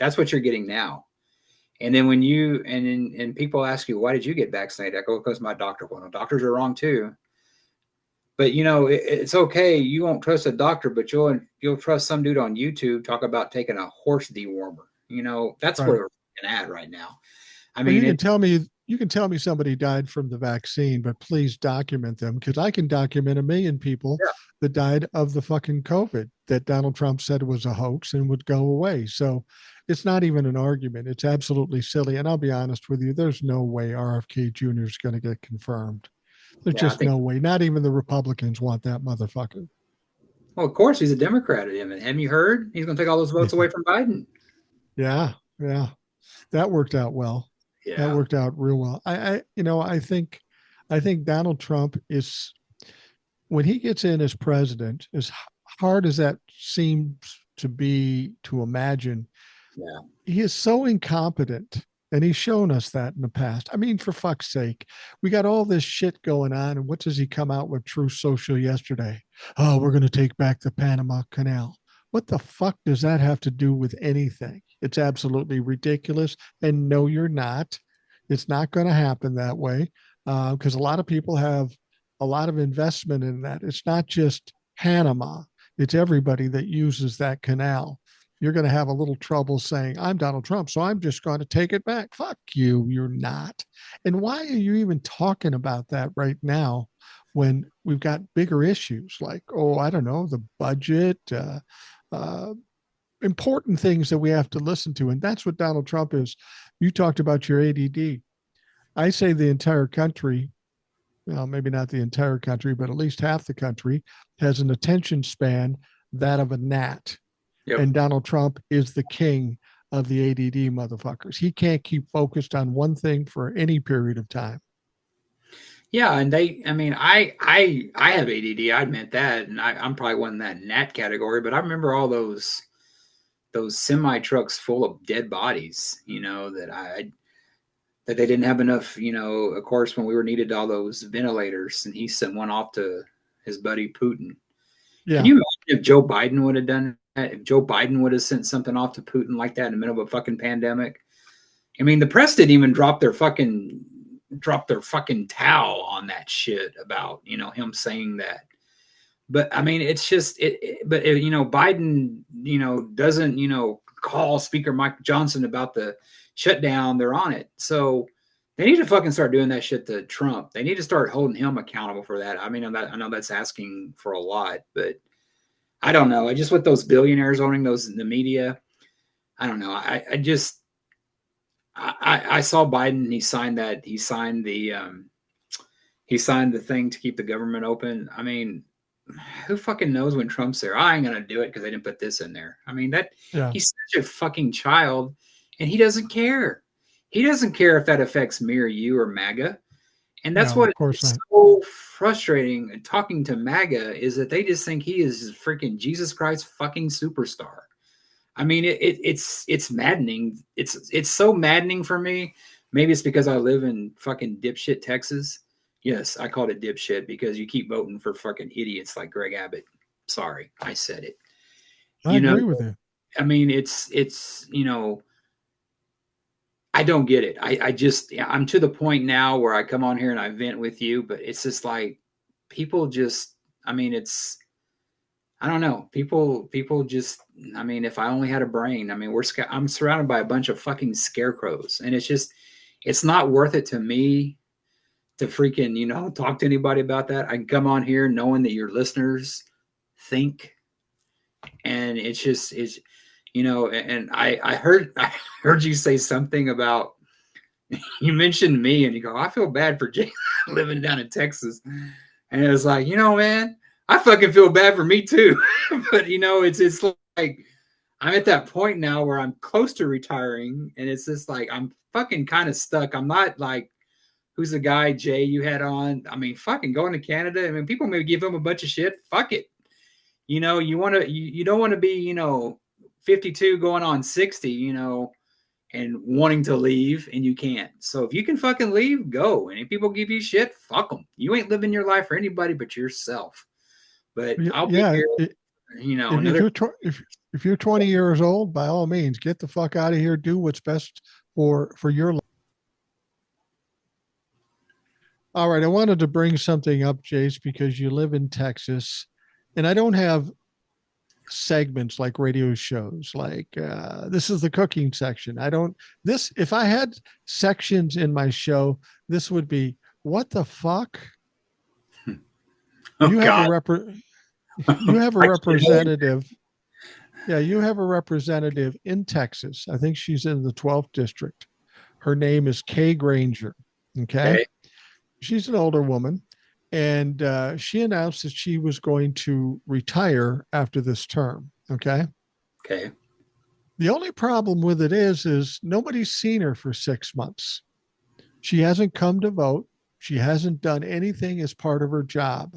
That's what you're getting now. And then when and people ask you, why did you get vaccinated? I go, because my doctor. Well, no, doctors are wrong too. But it's okay. You won't trust a doctor, but you'll trust some dude on YouTube talk about taking a horse dewormer. That's Right. where we're at right now. I Well, mean, you can tell me somebody died from the vaccine, but please document them, because I can document a million people yeah, that died of the fucking COVID that Donald Trump said was a hoax and would go away. So it's not even an argument. It's absolutely silly. And I'll be honest with you, there's no way RFK Jr. is going to get confirmed. There's yeah. I just think. no way. Not even the Republicans want that motherfucker. Well, of course, he's a Democrat. Haven't you heard? He's going to take all those votes away from Biden. Yeah, yeah. That worked out well. That Yeah, worked out real well. I think Donald Trump is, when he gets in as president, as hard as that seems to be to imagine, yeah, he is so incompetent. And he's shown us that in the past. I mean, for fuck's sake, we got all this shit going on. And what does he come out with Truth Social yesterday? Oh, we're going to take back the Panama Canal. What the fuck does that have to do with anything? It's absolutely ridiculous. And no, you're not. It's not going to happen that way, because a lot of people have a lot of investment in that. It's not just Panama, it's everybody that uses that canal. You're going to have a little trouble saying, I'm Donald Trump, so I'm just going to take it back. Fuck you. You're not. And why are you even talking about that right now when we've got bigger issues like, oh, I don't know, the budget, uh, important things that we have to listen to? And that's what Donald Trump is. You talked about your ADD. I say the entire country, well, maybe not the entire country, but at least half the country has an attention span that of a gnat. yep. And Donald Trump is the king of the ADD motherfuckers. He can't keep focused on one thing for any period of time. Yeah, and I have ADD. I admit that, and I'm probably one in that gnat category. But I remember all those semi trucks full of dead bodies. That they didn't have enough. Of course, when we were needed all those ventilators, and he sent one off to his buddy Putin. Can Yeah. you imagine if Joe Biden would have done that? If Joe Biden would have sent something off to Putin like that in the middle of a fucking pandemic? I mean, the press didn't even drop their fucking towel on that shit about him saying that. But I mean, it's just Biden doesn't call Speaker Mike Johnson about the shutdown. They're on it, so they need to fucking start doing that shit to Trump. They need to start holding him accountable for that. I mean, I know that's asking for a lot, but I don't know. I just, with those billionaires owning those in the media, I don't know. I saw Biden. He signed the thing to keep the government open. I mean, who fucking knows when Trump's there? I ain't gonna do it because they didn't put this in there. I mean, that Yeah. he's such a fucking child, and he doesn't care. He doesn't care if that affects me or you or MAGA. And that's No, what of course is not. so frustrating talking to MAGA, is that they just think he is freaking Jesus Christ fucking superstar. I mean, it's maddening. It's so maddening for me. Maybe it's because I live in fucking dipshit Texas. Yes, I called it dipshit because you keep voting for fucking idiots like Greg Abbott. Sorry, I said it. I You know, agree with you. I mean, it's I don't get it. I just, I'm to the point now where I come on here and I vent with you, but it's just like people just, I mean, it's, I don't know. People just, I mean, if I only had a brain, I mean, I'm surrounded by a bunch of fucking scarecrows, and it's just, it's not worth it to me to freaking, talk to anybody about that. I can come on here knowing that your listeners think, and it's just, and I heard you say something about, you mentioned me, and you go, I feel bad for Jace living down in Texas. And it was like, man, I fucking feel bad for me too. But it's like I'm at that point now where I'm close to retiring, and it's just like I'm fucking kind of stuck. I'm not like, who's the guy, Jay, you had on? I mean, fucking going to Canada. I mean, people may give him a bunch of shit. Fuck it. You don't want to be, 52 going on 60, and wanting to leave, and you can't. So if you can fucking leave, go. And if people give you shit, fuck them. You ain't living your life for anybody but yourself. But I'll be Yeah, here, if another. if you're 20 years old, by all means, get the fuck out of here. Do what's best for your life. All right, I wanted to bring something up, Jace, because you live in Texas, and I don't have segments like radio shows like this is the cooking section. I don't this if I had sections in my show, this would be what the fuck. Oh You have a God. you have a I can't. representative. Yeah, you have a representative in Texas. I think she's in the 12th district. Her name is Kay Granger. Okay. Okay. She's an older woman, and she announced that she was going to retire after this term. Okay. Okay. The only problem with it is nobody's seen her for 6 months. She hasn't come to vote. She hasn't done anything as part of her job.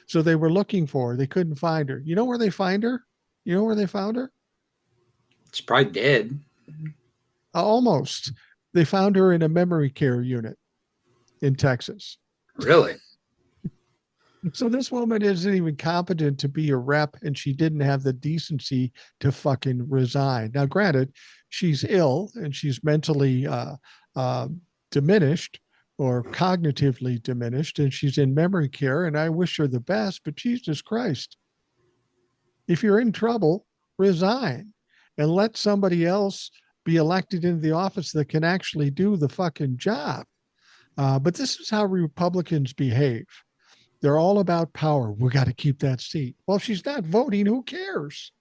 So they were looking for her. They couldn't find her. You know where they find her? You know where they found her? She's probably dead. Almost. They found her in a memory care unit in Texas. Really? So this woman isn't even competent to be a rep, and she didn't have the decency to fucking resign. Now, granted, she's ill and she's mentally uh, diminished or cognitively diminished, and she's in memory care. And I wish her the best, but Jesus Christ, if you're in trouble, resign and let somebody else be elected into the office that can actually do the fucking job. But this is how Republicans behave. They're all about power. We got to keep that seat. Well, if she's not voting, who cares?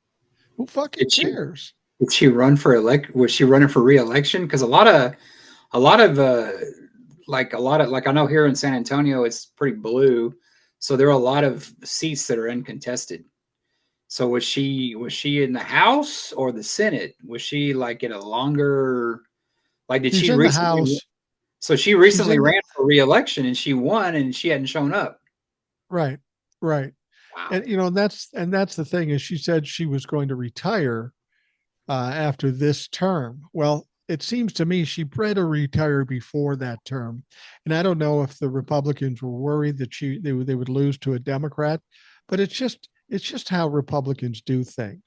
Who fucking Did she cares? did she run for elect Was she running for re-election? Because a lot of like I know here in San Antonio it's pretty blue. So there are a lot of seats that are uncontested. So was she in the House or the Senate? Was she like in a longer, like did She's she in the recently, House. so she She's recently in the ran for re-election and she won and she hadn't shown up. right, right. And Wow. that's the thing is she said she was going to retire after this term. Well, it seems to me she better retire before that term. And I don't know if the Republicans were worried that they would lose to a Democrat, but it's just how Republicans do things.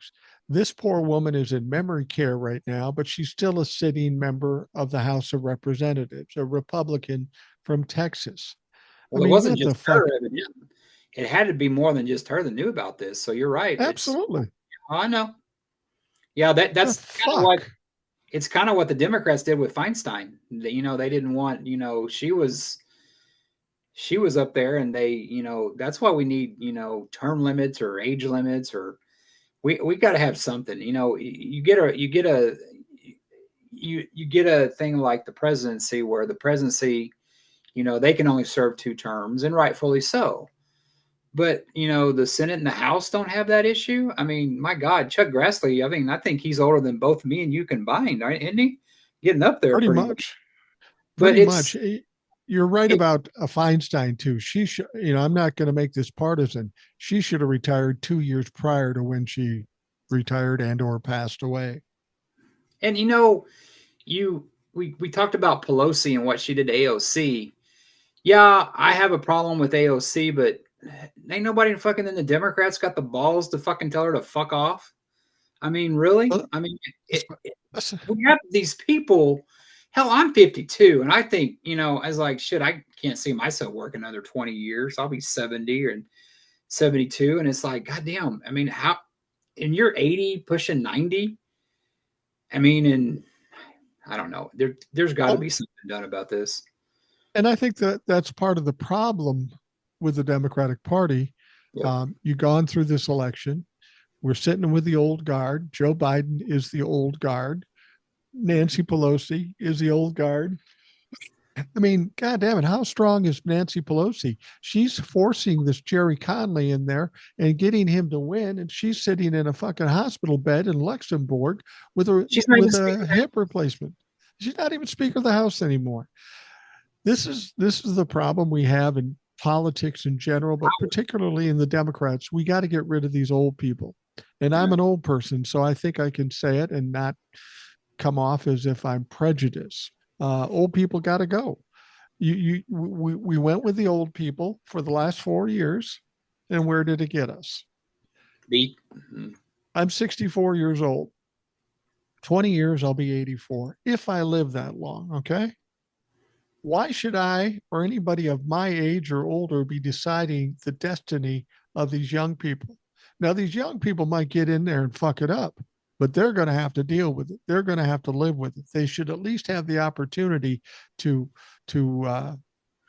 This poor woman is in memory care right now, but she's still a sitting member of the House of Representatives, a Republican from Texas. I Well, it mean, wasn't what the just fuck? her. It had to be more than just her that knew about this. So you're right. Absolutely. I know. Yeah, The that's kind of what fuck? it's kind of what the Democrats did with Feinstein. They didn't want, she was up there, and that's why we need, term limits or age limits, or we got to have something. You get a thing like the presidency, where the presidency, they can only serve 2 terms, and rightfully so. But the Senate and the House don't have that issue. I mean, my God, Chuck Grassley. I mean, I think he's older than both me and you combined, right? Isn't he? Getting up there Pretty pretty much. much. But Pretty much. You're right it, about a Feinstein too. She should, I'm not going to make this partisan. She should have retired 2 years prior to when she retired and or passed away. and we talked about Pelosi and what she did to AOC. Yeah, I have a problem with AOC, but ain't nobody fucking in the Democrats got the balls to fucking tell her to fuck off. I mean, really? Well, I mean, that's, that's, we have these people. Hell, I'm 52, and I think, I was like, shit, I can't see myself working another 20 years. I'll be 70 or 72, and it's like, goddamn. I mean, how? And you're 80, pushing 90. I mean, and I don't know. There's got to Oh, be something done about this. and I think that that's part of the problem with the Democratic Party. Yep. You've gone through this election. We're sitting with the old guard. Joe Biden is the old guard. Nancy Pelosi is the old guard. I mean, God damn it, how strong is Nancy Pelosi? She's forcing this Jerry Conley in there and getting him to win, and she's sitting in a fucking hospital bed in Luxembourg with a She's not even a speaking. hip replacement. She's not even Speaker of the House anymore. This is the problem we have in politics in general, but particularly in the Democrats. We got to get rid of these old people. And I'm an old person, so I think I can say it and not come off as if I'm prejudiced. Old people got to go. We went with the old people for the last 4 years, and where did it get us? Beat. I'm 64 years old. 20 years, I'll be 84 if I live that long. Okay. Why should I or anybody of my age or older be deciding the destiny of these young people? Now, these young people might get in there and fuck it up, but they're going to have to deal with it. They're going to have to live with it. They should at least have the opportunity to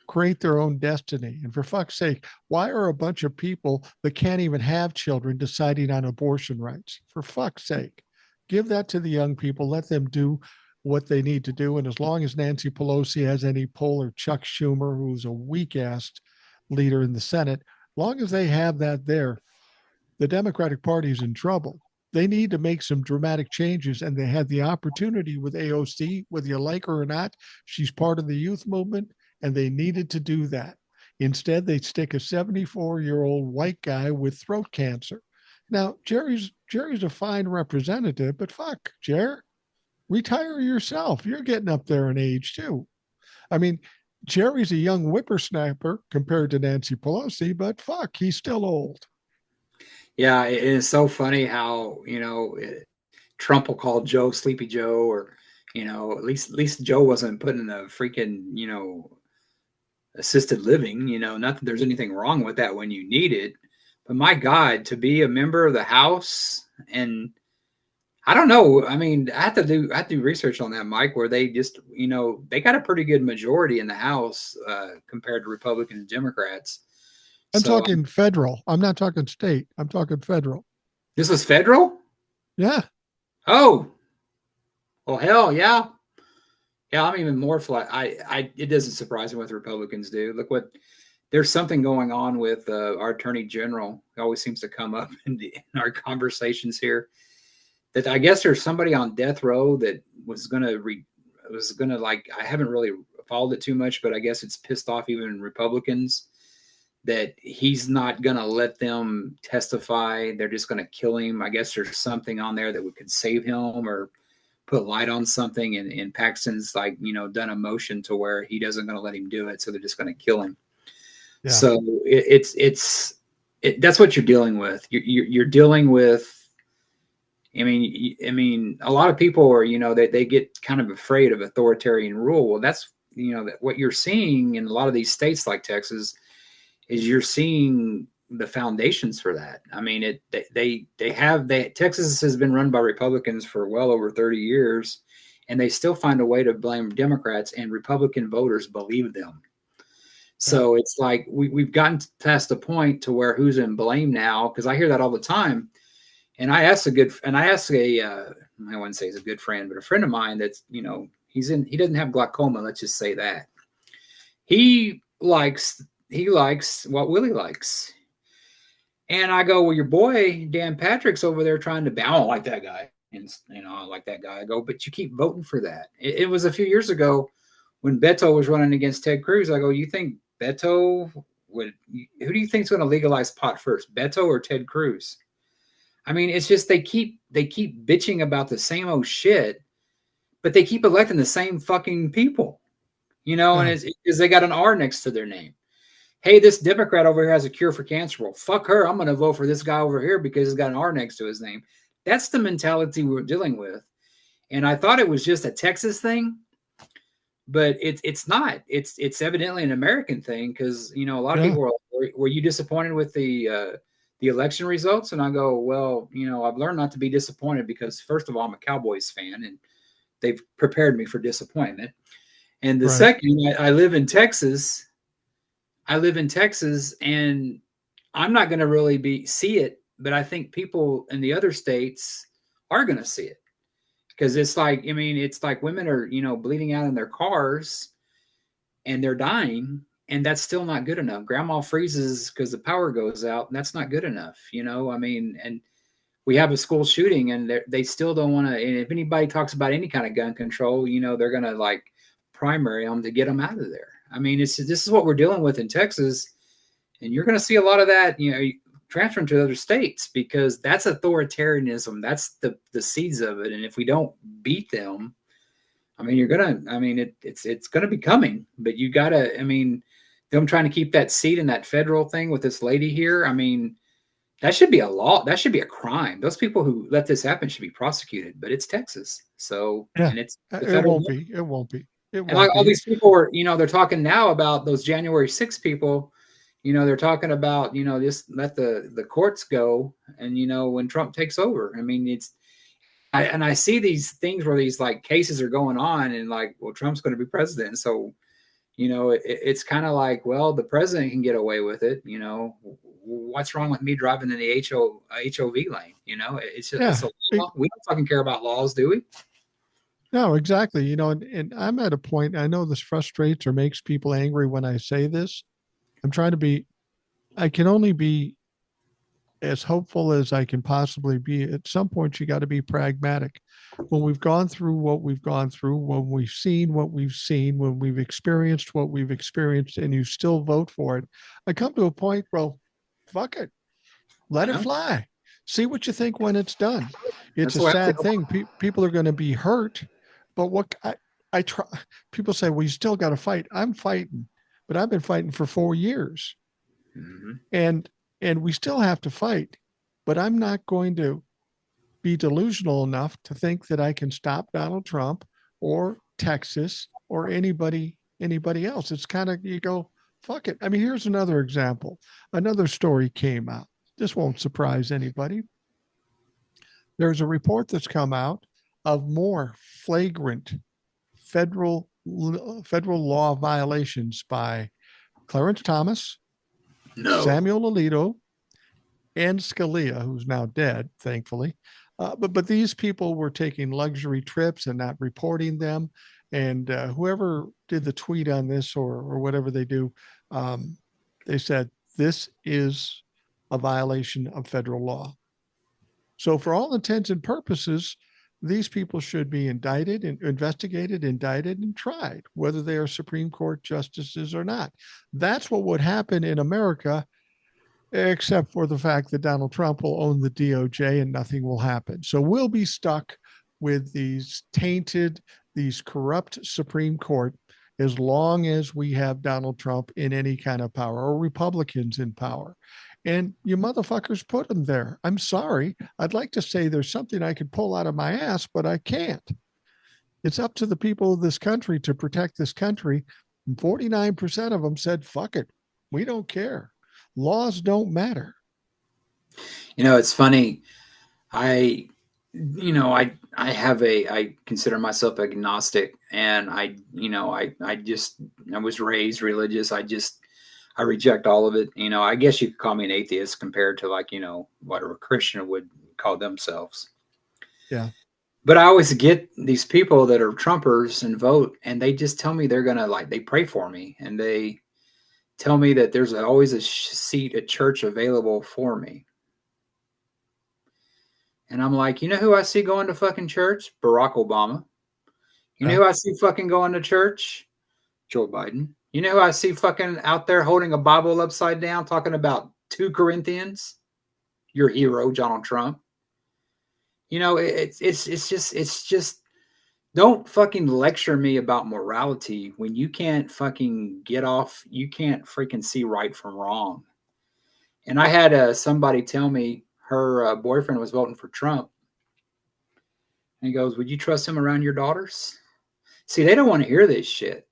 create their own destiny. And for fuck's sake, why are a bunch of people that can't even have children deciding on abortion rights? For fuck's sake, give that to the young people. Let them do what they need to do. And as long as Nancy Pelosi has any pull, or Chuck Schumer, who's a weak-ass leader in the Senate, long as they have that there, the Democratic Party is in trouble. They need to make some dramatic changes, and they had the opportunity with AOC, whether you like her or not. She's part of the youth movement, and they needed to do that. Instead, they stick a 74-year-old white guy with throat cancer. Now, Jerry's a fine representative, but fuck, Jer, retire yourself. You're getting up there in age too. I mean, Jerry's a young whippersnapper compared to Nancy Pelosi, but fuck, he's still old. Yeah, it is so funny how Trump will call Joe Sleepy Joe, or at least Joe wasn't put in a freaking assisted living. Not that there's anything wrong with that when you need it, but my God, to be a member of the House, and I don't know. I mean, I have to do research on that, Mike, where they just they got a pretty good majority in the House compared to Republicans and Democrats. I'm So talking federal. I'm not talking state. I'm talking federal. this was federal. Yeah. Oh, well, hell yeah. Yeah, I'm even more flat. It doesn't surprise me what the Republicans do. Look what there's something going on with our Attorney General. It always seems to come up in our conversations here. That I guess there's somebody on death row that was gonna like, I haven't really followed it too much, but I guess it's pissed off even Republicans that he's not gonna let them testify. They're just gonna kill him. I guess there's something on there that could save him or put light on something, and Paxton's like, done a motion to where he doesn't going to let him do it, so they're just going to kill him. Yeah. So that's what you're dealing with. You're dealing with. I mean, a lot of people are, they get kind of afraid of authoritarian rule. Well, that's that what you're seeing in a lot of these states like Texas is you're seeing the foundations for that. I mean, Texas has been run by Republicans for well over 30 years, and they still find a way to blame Democrats, and Republican voters believe them. So it's like we've gotten past the point to where who's in blame now, because I hear that all the time. And I asked I wouldn't say he's a good friend, but a friend of mine that's, he doesn't have glaucoma. Let's just say that. He likes what Willie likes. And I go, well, your boy, Dan Patrick's over there trying to, I don't like that guy. And, I don't like that guy. I go, but you keep voting for that. It was a few years ago when Beto was running against Ted Cruz. I go, you think Beto who do you think is going to legalize pot first, Beto or Ted Cruz? I mean, it's just, they keep bitching about the same old shit, but they keep electing the same fucking people, and it's because they got an R next to their name. Hey, this Democrat over here has a cure for cancer. Well, fuck her. I'm going to vote for this guy over here because he's got an R next to his name. That's the mentality we're dealing with. And I thought it was just a Texas thing. but it's not. It's evidently an American thing because a lot of Yeah. people were you disappointed with the election results? And I go, well, I've learned not to be disappointed because first of all, I'm a Cowboys fan and they've prepared me for disappointment. And the Right. second, I live in Texas. I live in Texas, and I'm not going to really see it, but I think people in the other states are going to see it because it's like, it's like women are, bleeding out in their cars and they're dying, and that's still not good enough. Grandma freezes because the power goes out, and that's not good enough, and we have a school shooting, and they still don't want to. And if anybody talks about any kind of gun control, they're going to like primary them to get them out of there. This is what we're dealing with in Texas, and you're going to see a lot of that, transferring to other states because that's authoritarianism. That's the seeds of it. And if we don't beat them, you're gonna. It's gonna be coming. But you gotta. Them trying to keep that seat in that federal thing with this lady here. That should be a law. That should be a crime. Those people who let this happen should be prosecuted. But it's Texas, so Yeah. and it's the It federal won't government. be. It won't be. It And like won't all be. these people are, they're talking now about those January 6 people. They're talking about, just let the courts go. And when Trump takes over, I see these things where these like cases are going on, and like, well, Trump's going to be president, so it's kind of like, well, the president can get away with it. What's wrong with me driving in the HOV lane? It's Yeah. a law. We don't fucking care about laws, do we? No, exactly. And I'm at a point, I know this frustrates or makes people angry when I say this. I'm trying to be, I can only be as hopeful as I can possibly be. At some point, you got to be pragmatic. When we've gone through what we've gone through, when we've seen what we've seen, when we've experienced what we've experienced, and you still vote for it, I come to a point, well, fuck it, let it Yeah, fly. See what you think when it's done. It's that's a the way I sad feel. thing. People are going to be hurt, but I try. People say, well, you still got to fight. I'm fighting, but I've been fighting for 4 years, Mm-hmm. and we still have to fight. But I'm not going to be delusional enough to think that I can stop Donald Trump or Texas or anybody else. It's kind of, you go, fuck it. Here's another example. Another story came out. This won't surprise anybody. There's a report that's come out of more flagrant federal federal law violations by Clarence Thomas, No. Samuel Alito, and Scalia, who's now dead, thankfully. But these people were taking luxury trips and not reporting them. And whoever did the tweet on this or whatever they do, um, they said this is a violation of federal law. So, for all intents and purposes, these people should be indicted and investigated, indicted, and tried, whether they are Supreme Court justices or not. That's what would happen in America, except for the fact that Donald Trump will own the DOJ and nothing will happen. So we'll be stuck with these tainted, these corrupt Supreme Court as long as we have Donald Trump in any kind of power or Republicans in power. And you motherfuckers put them there. I'm sorry. I'd like to say there's something I could pull out of my ass, but I can't. It's up to the people of this country to protect this country. And 49% of them said, fuck it. We don't care. Laws don't matter. It's funny. I, I consider myself agnostic, and I was raised religious. I reject all of it. I guess you could call me an atheist compared to like, what a Christian would call themselves. Yeah. But I always get these people that are Trumpers and vote, and they just tell me they're going to they pray for me, and they tell me that there's always a seat at church available for me. And I'm like, who I see going to fucking church? Barack Obama. Yeah. Who I see fucking going to church? Joe Biden. Who I see fucking out there holding a Bible upside down talking about 2 Corinthians? Your hero, Donald Trump. It's just don't fucking lecture me about morality when you can't fucking get off. You can't freaking see right from wrong. And I had somebody tell me her boyfriend was voting for Trump. And he goes, would you trust him around your daughters? See, they don't want to hear this shit.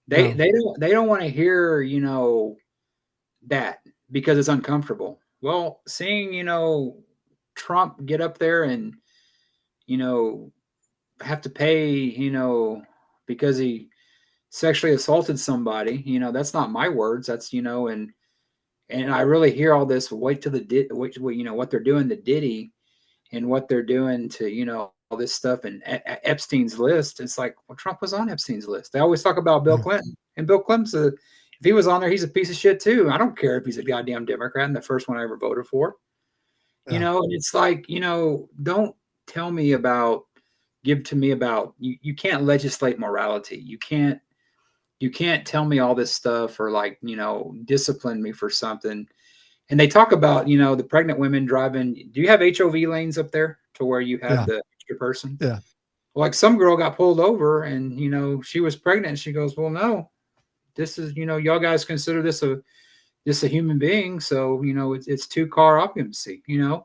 They No. they don't they don't want to hear, that because it's uncomfortable. Well, seeing, Trump get up there and, you know, have to pay, because he sexually assaulted somebody, that's not my words. That's, and I really hear all this. Wait till wait, what they're doing to Diddy and what they're doing to, all this stuff and Epstein's list. It's like, well, Trump was on Epstein's list. They always talk about Bill Yeah. Clinton, and Bill Clinton's if he was on there, he's a piece of shit too. I don't care if he's a goddamn Democrat and the first one I ever voted for. Yeah. And it's like, don't tell me about, give to me about, you can't legislate morality. You can't tell me all this stuff or like, discipline me for something. And they talk about, the pregnant women driving. Do you have HOV lanes up there to where you have Yeah. the extra person? Yeah. Like some girl got pulled over and, she was pregnant. And she goes, well, no, this is, y'all guys consider this a human being. So, it's two-car occupancy, and what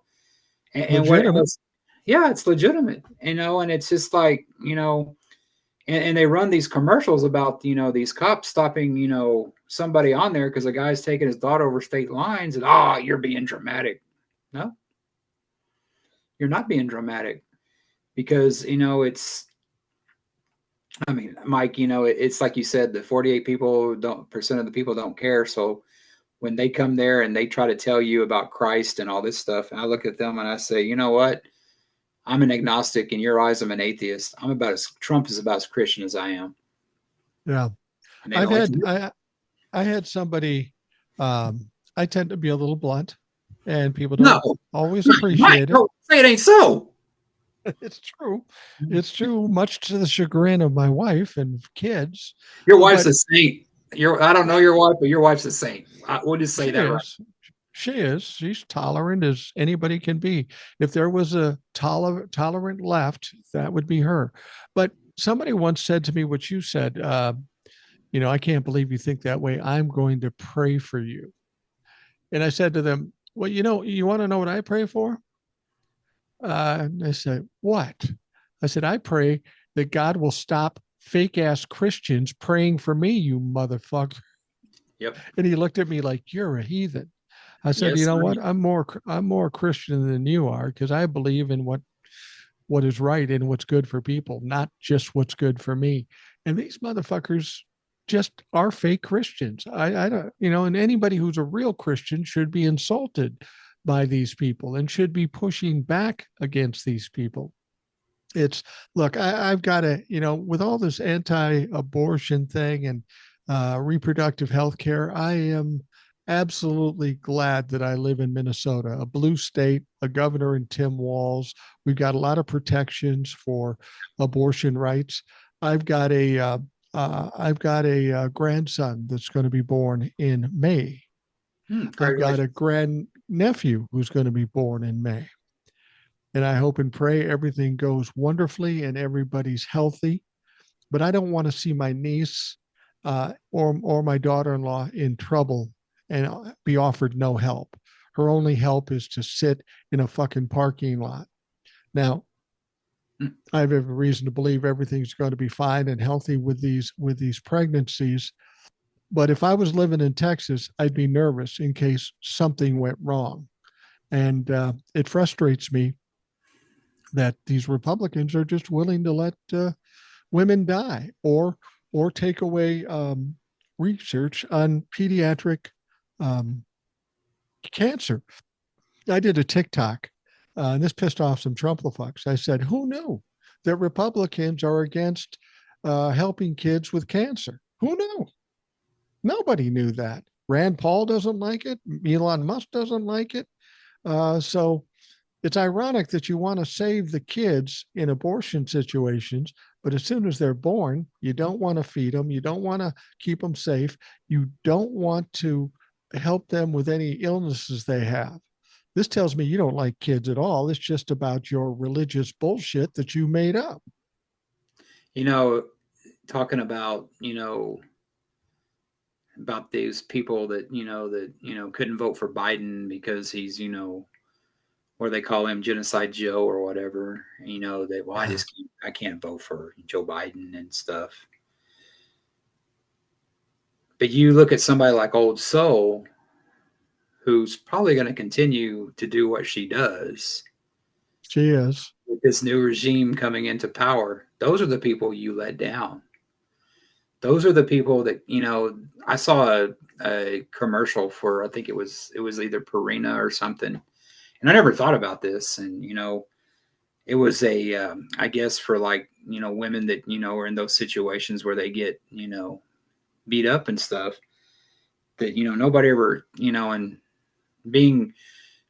Legitimate. else? Yeah, it's legitimate, and it's just like, and they run these commercials about, these cops stopping, somebody on there because a guy's taking his daughter over state lines and, you're being dramatic. No, you're not being dramatic because, I mean, Mike, it's like you said, the 48 people don't percent of the people don't care. So when they come there and they try to tell you about Christ and all this stuff, and I look at them and I say, you know what? I'm an agnostic. In your eyes, I'm an atheist. Trump is about as Christian as I am. Yeah. And they I've don't like had to. I had somebody I tend to be a little blunt and people No, don't always Mike, appreciate it. no, say it ain't so. It's true. It's true, much to the chagrin of my wife and kids. Your wife's But a saint. I don't know your wife, but your wife's a saint. We'll just say she that right. is. She is. She's tolerant as anybody can be. If there was a tolerant left, that would be her. But somebody once said to me what you said, I can't believe you think that way. I'm going to pray for you. And I said to them, well, you want to know what I pray for? And they said, what? I said, I pray that God will stop fake ass Christians praying for me, you motherfucker. Yep. And he looked at me like, you're a heathen. I said, you Yes, know sir. what? I'm more Christian than you are because I believe in what is right and what's good for people, not just what's good for me. And these motherfuckers just are fake Christians. I don't, and anybody who's a real Christian should be insulted by these people and should be pushing back against these people. It's look, I've got to, with all this anti-abortion thing and reproductive health care, I am absolutely glad that I live in Minnesota, a blue state, a governor in Tim Walz. We've got a lot of protections for abortion rights. I've got a grandson that's going to be born in May. I've got a Congratulations. grand nephew who's going to be born in May. And I hope and pray everything goes wonderfully and everybody's healthy. But I don't want to see my niece or my daughter-in-law in trouble and be offered no help. Her only help is to sit in a fucking parking lot. Now, I have every reason to believe everything's going to be fine and healthy with these pregnancies. But if I was living in Texas, I'd be nervous in case something went wrong. And it frustrates me that these Republicans are just willing to let women die or take away research on pediatric um, cancer. I did a TikTok, and this pissed off some Trumplafucks. I said, "Who knew that Republicans are against helping kids with cancer? Who knew? Nobody knew that. Rand Paul doesn't like it. Elon Musk doesn't like it. So it's ironic that you want to save the kids in abortion situations, but as soon as they're born, you don't want to feed them. You don't want to keep them safe. You don't want to help them with any illnesses they have. This tells me you don't like kids at all. It's just about your religious bullshit that you made up. You know, talking about these people that couldn't vote for Biden because he's, or they call him Genocide Joe or whatever. That, well, I Yeah. just can't I can't vote for Joe Biden and stuff. But you look at somebody like Old Soul, who's probably going to continue to do what she does She is. with this new regime coming into power. Those are the people you let down. Those are the people that, I saw a commercial for, I think it was either Purina or something. And I never thought about this. And, it was I guess for like, women that, are in those situations where they get, beat up and stuff that, nobody ever, and being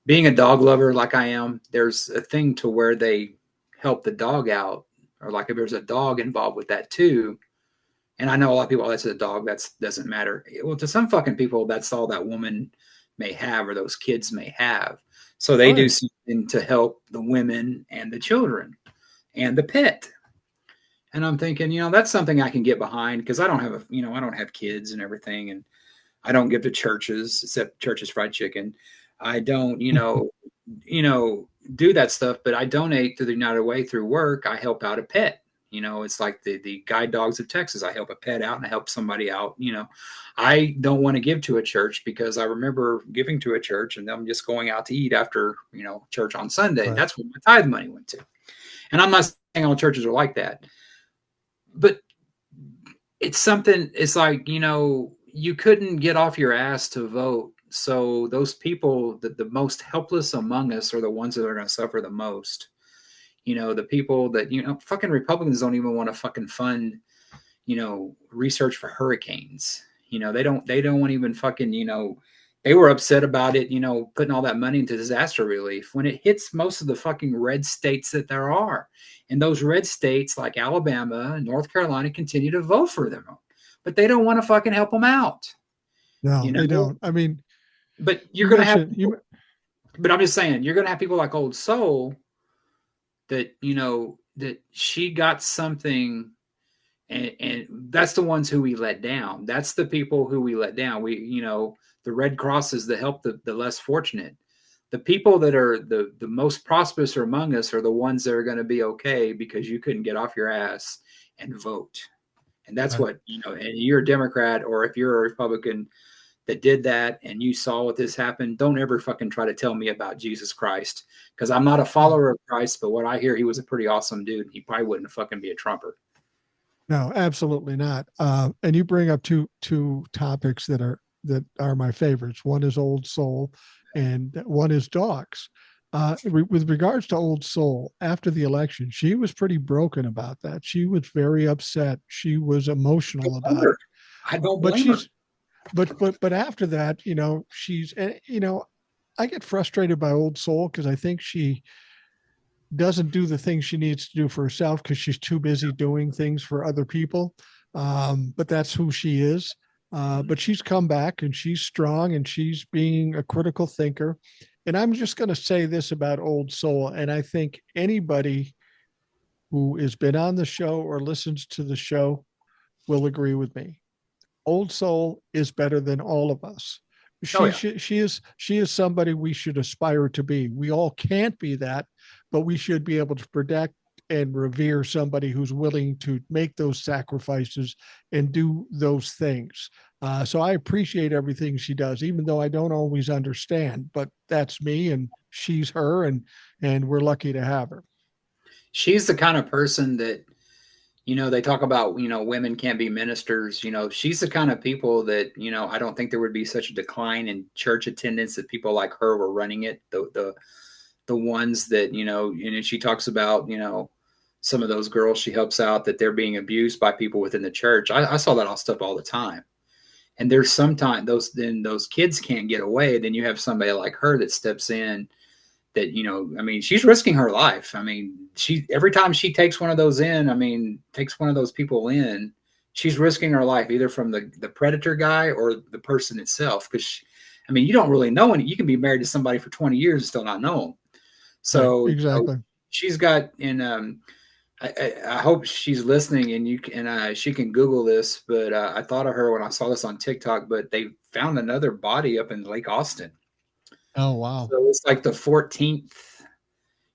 a dog lover like I am, there's a thing to where they help the dog out, or like if there's a dog involved with that too. And I know a lot of people, oh, that's a dog, that doesn't matter. Well, to some fucking people, that's all that woman may have or those kids may have. So they do Right. something to help the women and the children and the pet. And I'm thinking, that's something I can get behind because I don't have I don't have kids and everything, and I don't give to churches except Church's Fried Chicken. I don't, do that stuff, but I donate to the United Way through work. I help out a pet. It's like the guide dogs of Texas. I help a pet out and I help somebody out. I don't want to give to a church because I remember giving to a church and them just going out to eat after, church on Sunday. Right. That's what my tithe money went to. And I'm not saying all churches are like that, but it's something, it's like, you couldn't get off your ass to vote. So those people, the most helpless among us are the ones that are going to suffer the most. The people that, fucking Republicans don't even want to fucking fund, research for hurricanes. They don't want even fucking, they were upset about it, putting all that money into disaster relief when it hits most of the fucking red states that there are. And those red states like Alabama and North Carolina continue to vote for them, but they don't want to fucking help them out, No, you they know? don't. I mean, But you're you going to have mentioned people, you. but I'm just saying, you're going to have people like Old Soul that, that she got something, and that's the ones who we let down. That's the people who we let down. The Red Crosses that help the less fortunate. The people that are the most prosperous among us are the ones that are going to be okay because you couldn't get off your ass and vote. And that's Right. what, and you're a Democrat, or if you're a Republican that did that and you saw what this happened, don't ever fucking try to tell me about Jesus Christ, because I'm not a No, follower of Christ, but what I hear, he was a pretty awesome dude. He probably wouldn't fucking be a Trumper. no, absolutely not. And you bring up two topics that are my favorites. One is Old Soul, and one is dogs. With regards to Old Soul, after the election, she was pretty broken about that. She was very upset. She was emotional about it. I don't But blame her. she's but after that, she's I get frustrated by Old Soul because I think she doesn't do the things she needs to do for herself because she's too busy doing things for other people. But that's who she is. But she's come back and she's strong and she's being a critical thinker. And I'm just going to say this about Old Soul. And I think anybody who has been on the show or listens to the show will agree with me. Old Soul is better than all of us. Oh She yeah. should, she is somebody we should aspire to be. We all can't be that, but we should be able to protect and revere somebody who's willing to make those sacrifices and do those things. So I appreciate everything she does, even though I don't always understand. But that's me, and she's her, and we're lucky to have her. She's the kind of person that, they talk about, women can't be ministers. She's the kind of people that, I don't think there would be such a decline in church attendance if people like her were running it. The ones that, and she talks about, some of those girls she helps out that they're being abused by people within the church. I saw that all stuff all the time. And there's sometimes those kids can't get away. Then you have somebody like her that steps in that, I mean, she's risking her life. I mean, she every time she takes one of those in, I mean, takes one of those people in, she's risking her life either from the predator guy or the person itself. Because I mean, you don't really know any. You can be married to somebody for 20 years and still not know them. Right, So exactly. she's got, and I hope she's listening, and she can Google this. But I thought of her when I saw this on TikTok. But they found another body up in Lake Austin. Oh wow. So it's like the 14th,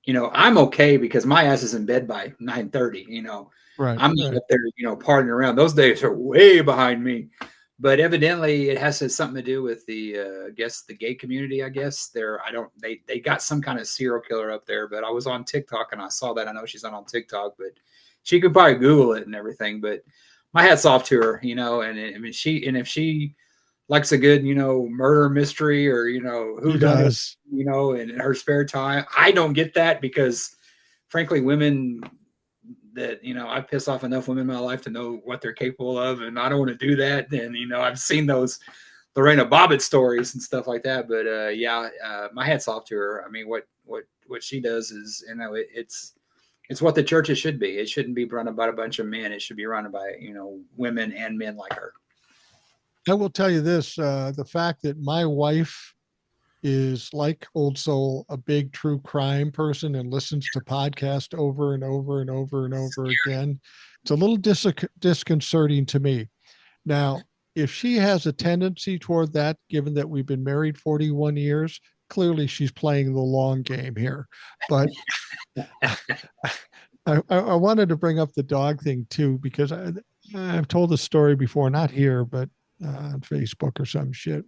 I'm okay because my ass is in bed by 9:30. Right, I'm not right. up there, partying around. Those days are way behind me. But evidently, it has something to do with I guess the gay community. I guess they got some kind of serial killer up there. But I was on TikTok and I saw that. I know she's not on TikTok, but she could probably Google it and everything. But my hat's off to her, and I mean if she likes a good, murder mystery or who He done it, does. in her spare time. I don't get that because, frankly, women that I piss off enough women in my life to know what they're capable of, and I don't want to do that. And I've seen those Lorena Bobbitt stories and stuff like that. But my hat's off to her. I mean, what she does is, it's what the churches should be. It shouldn't be run by a bunch of men. It should be run by women and men like her. I will tell you this: the fact that my wife is like Old Soul, a big true crime person and listens to podcasts over and over and over and over again. It's a little disconcerting to me. Now, if she has a tendency toward that, given that we've been married 41 years, clearly she's playing the long game here. But I wanted to bring up the dog thing too, because I've told the story before, not here, but on Facebook or some shit.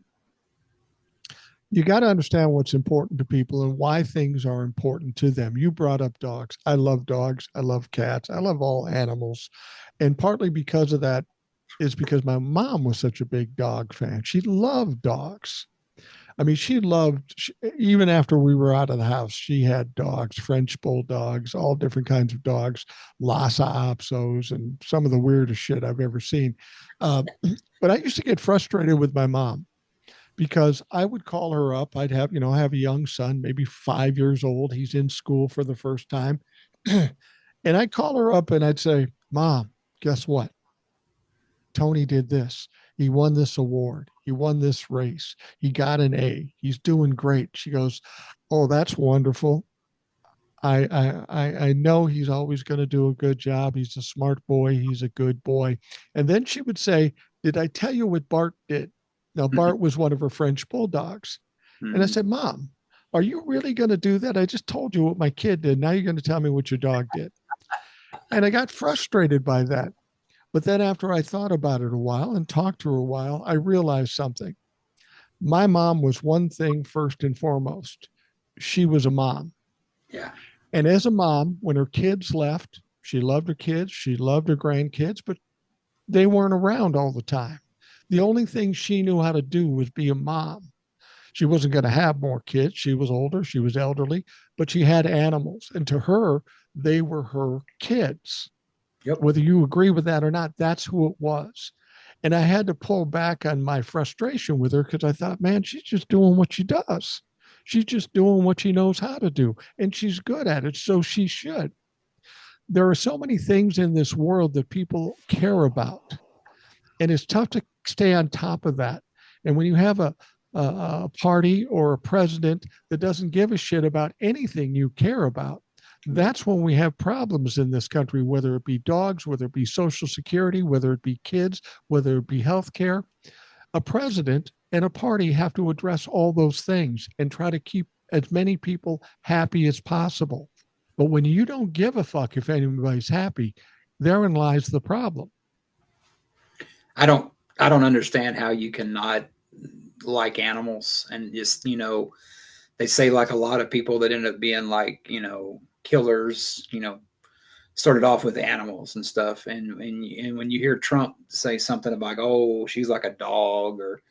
You got to understand what's important to people and why things are important to them. You brought up dogs. I love dogs. I love cats. I love all animals. And partly because of that is because my mom was such a big dog fan. She loved dogs. I mean, even after we were out of the house, she had dogs, French bulldogs, all different kinds of dogs, Lhasa Apsos, and some of the weirdest shit I've ever seen. Uh, but I used to get frustrated with my mom because I would call her up. I'd have a young son, maybe 5 years old. He's in school for the first time. And I'd call her up and I'd say, Mom, guess what? Tony did this. He won this award. He won this race. He got an A. He's doing great. She goes, Oh, that's wonderful. I know he's always going to do a good job. He's a smart boy. He's a good boy. And then she would say, Did I tell you what Bart did? Now, Bart was one of her French bulldogs. And I said, Mom, are you really going to do that? I just told you what my kid did. Now you're going to tell me what your dog did. And I got frustrated by that. But then after I thought about it a while and talked to her a while, I realized something. My mom was one thing first and foremost. She was a mom. Yeah. And as a mom, when her kids left, she loved her kids, she loved her grandkids, but they weren't around all the time. The only thing she knew how to do was be a mom. She wasn't going to have more kids. She was older, she was elderly, but she had animals. And to her, they were her kids. Yep. Whether you agree with that or not, that's who it was. And I had to pull back on my frustration with her because I thought, man, she's just doing what she does. She's just doing what she knows how to do. And she's good at it. So she should. There are so many things in this world that people care about. And it's tough to stay on top of that. And when you have a party or a president that doesn't give a shit about anything you care about, that's when we have problems in this country, whether it be dogs, whether it be Social Security, whether it be kids, whether it be healthcare. A president and a party have to address all those things and try to keep as many people happy as possible. But when you don't give a fuck if anybody's happy, therein lies the problem. I don't understand how you cannot like animals and just, they say like a lot of people that end up being like, killers, started off with animals and stuff. And when you hear Trump say something about, oh, she's like a dog or,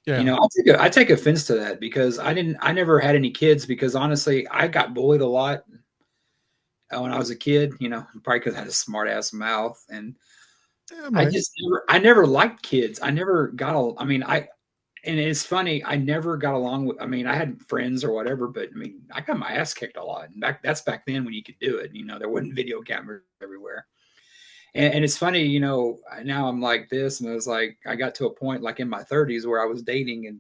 Yeah. I take offense to that because I never had any kids because honestly, I got bullied a lot when I was a kid, probably because I had a smart ass mouth. And Yeah, I never liked kids. I never got, and it's funny, I never got along with, I had friends or whatever, but I got my ass kicked a lot. And that's back then when you could do it, there wasn't video cameras everywhere. And it's funny, now I'm like this. And it was like, I got to a point like in my 30s where I was dating and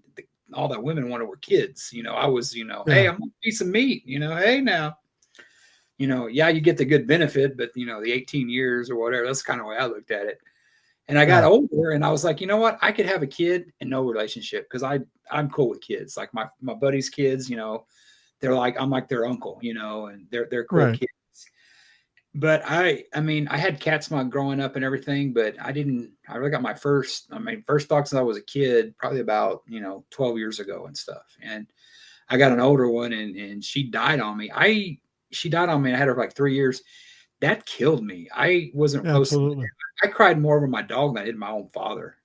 all that women wanted were kids. I was, hey, I'm a piece of meat, hey now, yeah, you get the good benefit, but the 18 years or whatever, that's kind of the way I looked at it. And I got older and I was like, you know what? I could have a kid and no relationship because I'm cool with kids. Like my buddies' kids, they're like, I'm like their uncle, and they're cool Right. kids. But I mean, I had cat smog growing up and everything, but I really got my first dog since I was a kid, probably about, 12 years ago and stuff. And I got an older one, and she died on me. She died on me. I had her for like 3 years. That killed me. I wasn't posting. Absolutely. I cried more over my dog than I did my own father.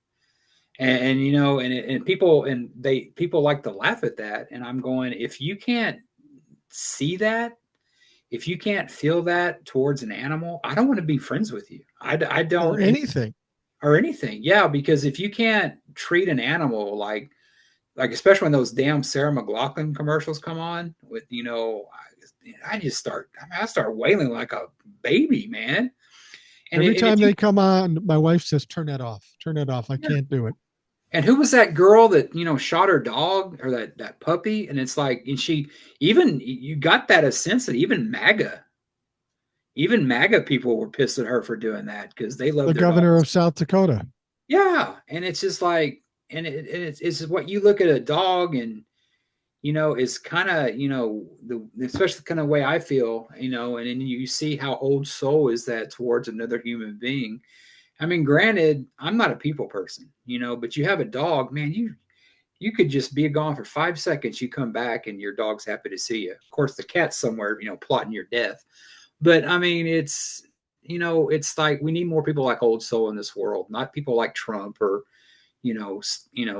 And people like to laugh at that. And I'm going, if you can't see that, if you can't feel that towards an animal, I don't want to be friends with you. I Or don't, anything. or anything. Yeah, because if you can't treat an animal like especially when those damn Sarah McLachlan commercials come on with, I just I start wailing like a baby, man. Every And if time you they come on, my wife says, turn that off. Turn that off. I can't do it. And who was that girl that shot her dog or that puppy? And it's like, and she even you got that a sense that even MAGA people were pissed at her for doing that because they love The their governor dogs. of South Dakota. Yeah, and it's just like, it's what you look at a dog and it's kind of the especially the kind of way I feel, and then you see how old soul is that towards another human being. I mean, granted, I'm not a people person, but you have a dog, man. You could just be gone for 5 seconds. You come back and your dog's happy to see you. Of course, the cat's somewhere, plotting your death. But I mean, it's like we need more people like Old Soul in this world, not people like Trump or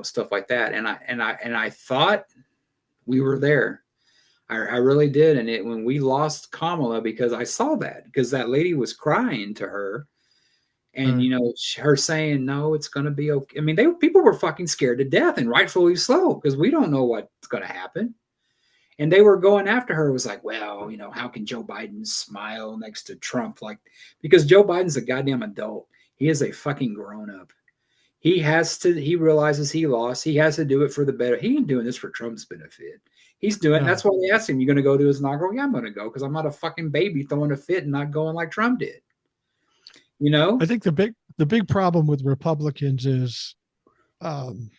stuff like that. And I thought we were there. I really did. And when we lost Kamala, because I saw that, because that lady was crying to her, and Right. her saying no, it's going to be okay. I mean, people were fucking scared to death, and rightfully so, because we don't know what's going to happen. And they were going after her. It was like, well, how can Joe Biden smile next to Trump? Like, because Joe Biden's a goddamn adult. He is a fucking grown up. He realizes he lost. He has to do it for the better. He ain't doing this for Trump's benefit. He's doing it. That's No. why they asked him, you going to go to his inaugural? Yeah, I'm going to go, because I'm not a fucking baby throwing a fit and not going like Trump did. You I know? think the big problem with Republicans is um,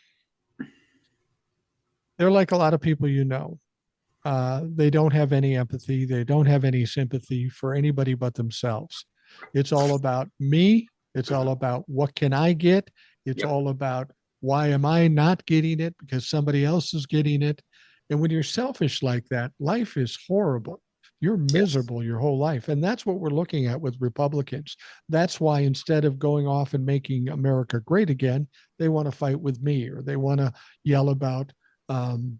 they're like a lot of people you know. They don't have any empathy. They don't have any sympathy for anybody but themselves. It's all about me. It's all about what can I get. It's Yep. all about why am I not getting it because somebody else is getting it. And when you're selfish like that, life is horrible. You're Yes. miserable your whole life. And that's what we're looking at with Republicans. That's why instead of going off and making America great again, they want to fight with me or they want to yell about um,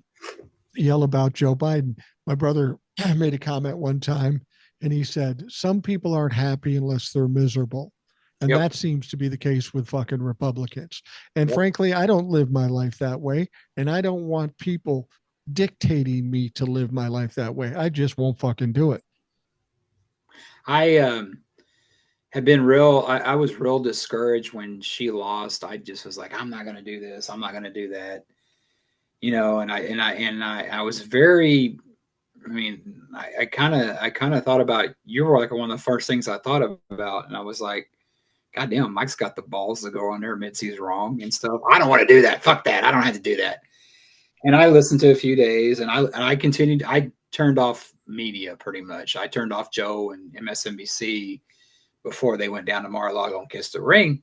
yell about Joe Biden. My brother made a comment one time and he said, some people aren't happy unless they're miserable. And Yep. that seems to be the case with fucking Republicans. And Yep. frankly, I don't live my life that way. And I don't want people dictating me to live my life that way. I just won't fucking do it. I have been real. I was real discouraged when she lost. I just was like, I'm not going to do this. I'm not going to do that. And I was very. I mean, I kind of thought about, you were like one of the first things I thought about, and I was like, God damn, Mike's got the balls to go on there, admits he's wrong and stuff. I don't want to do that. Fuck that. I don't have to do that. And I listened to a few days, and I continued. I turned off media pretty much. I turned off Joe and MSNBC before they went down to Mar-a-Lago and kissed the ring.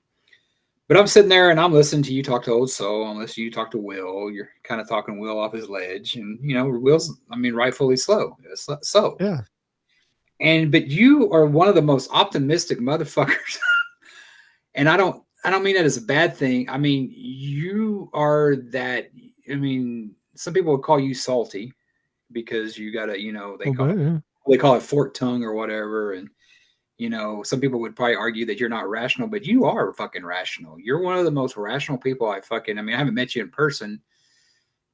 But I'm sitting there and I'm listening to you talk to Old Soul, unless you talk to Will. You're kind of talking Will off his ledge. And, Will's, I mean, rightfully slow. So. Yeah. But you are one of the most optimistic motherfuckers. And I don't mean that as a bad thing. I mean, you are that. I mean, some people would call you salty because you got to, Oh, but yeah. they call it forked tongue or whatever. And some people would probably argue that you're not rational, but you are fucking rational. You're one of the most rational people I mean, I haven't met you in person,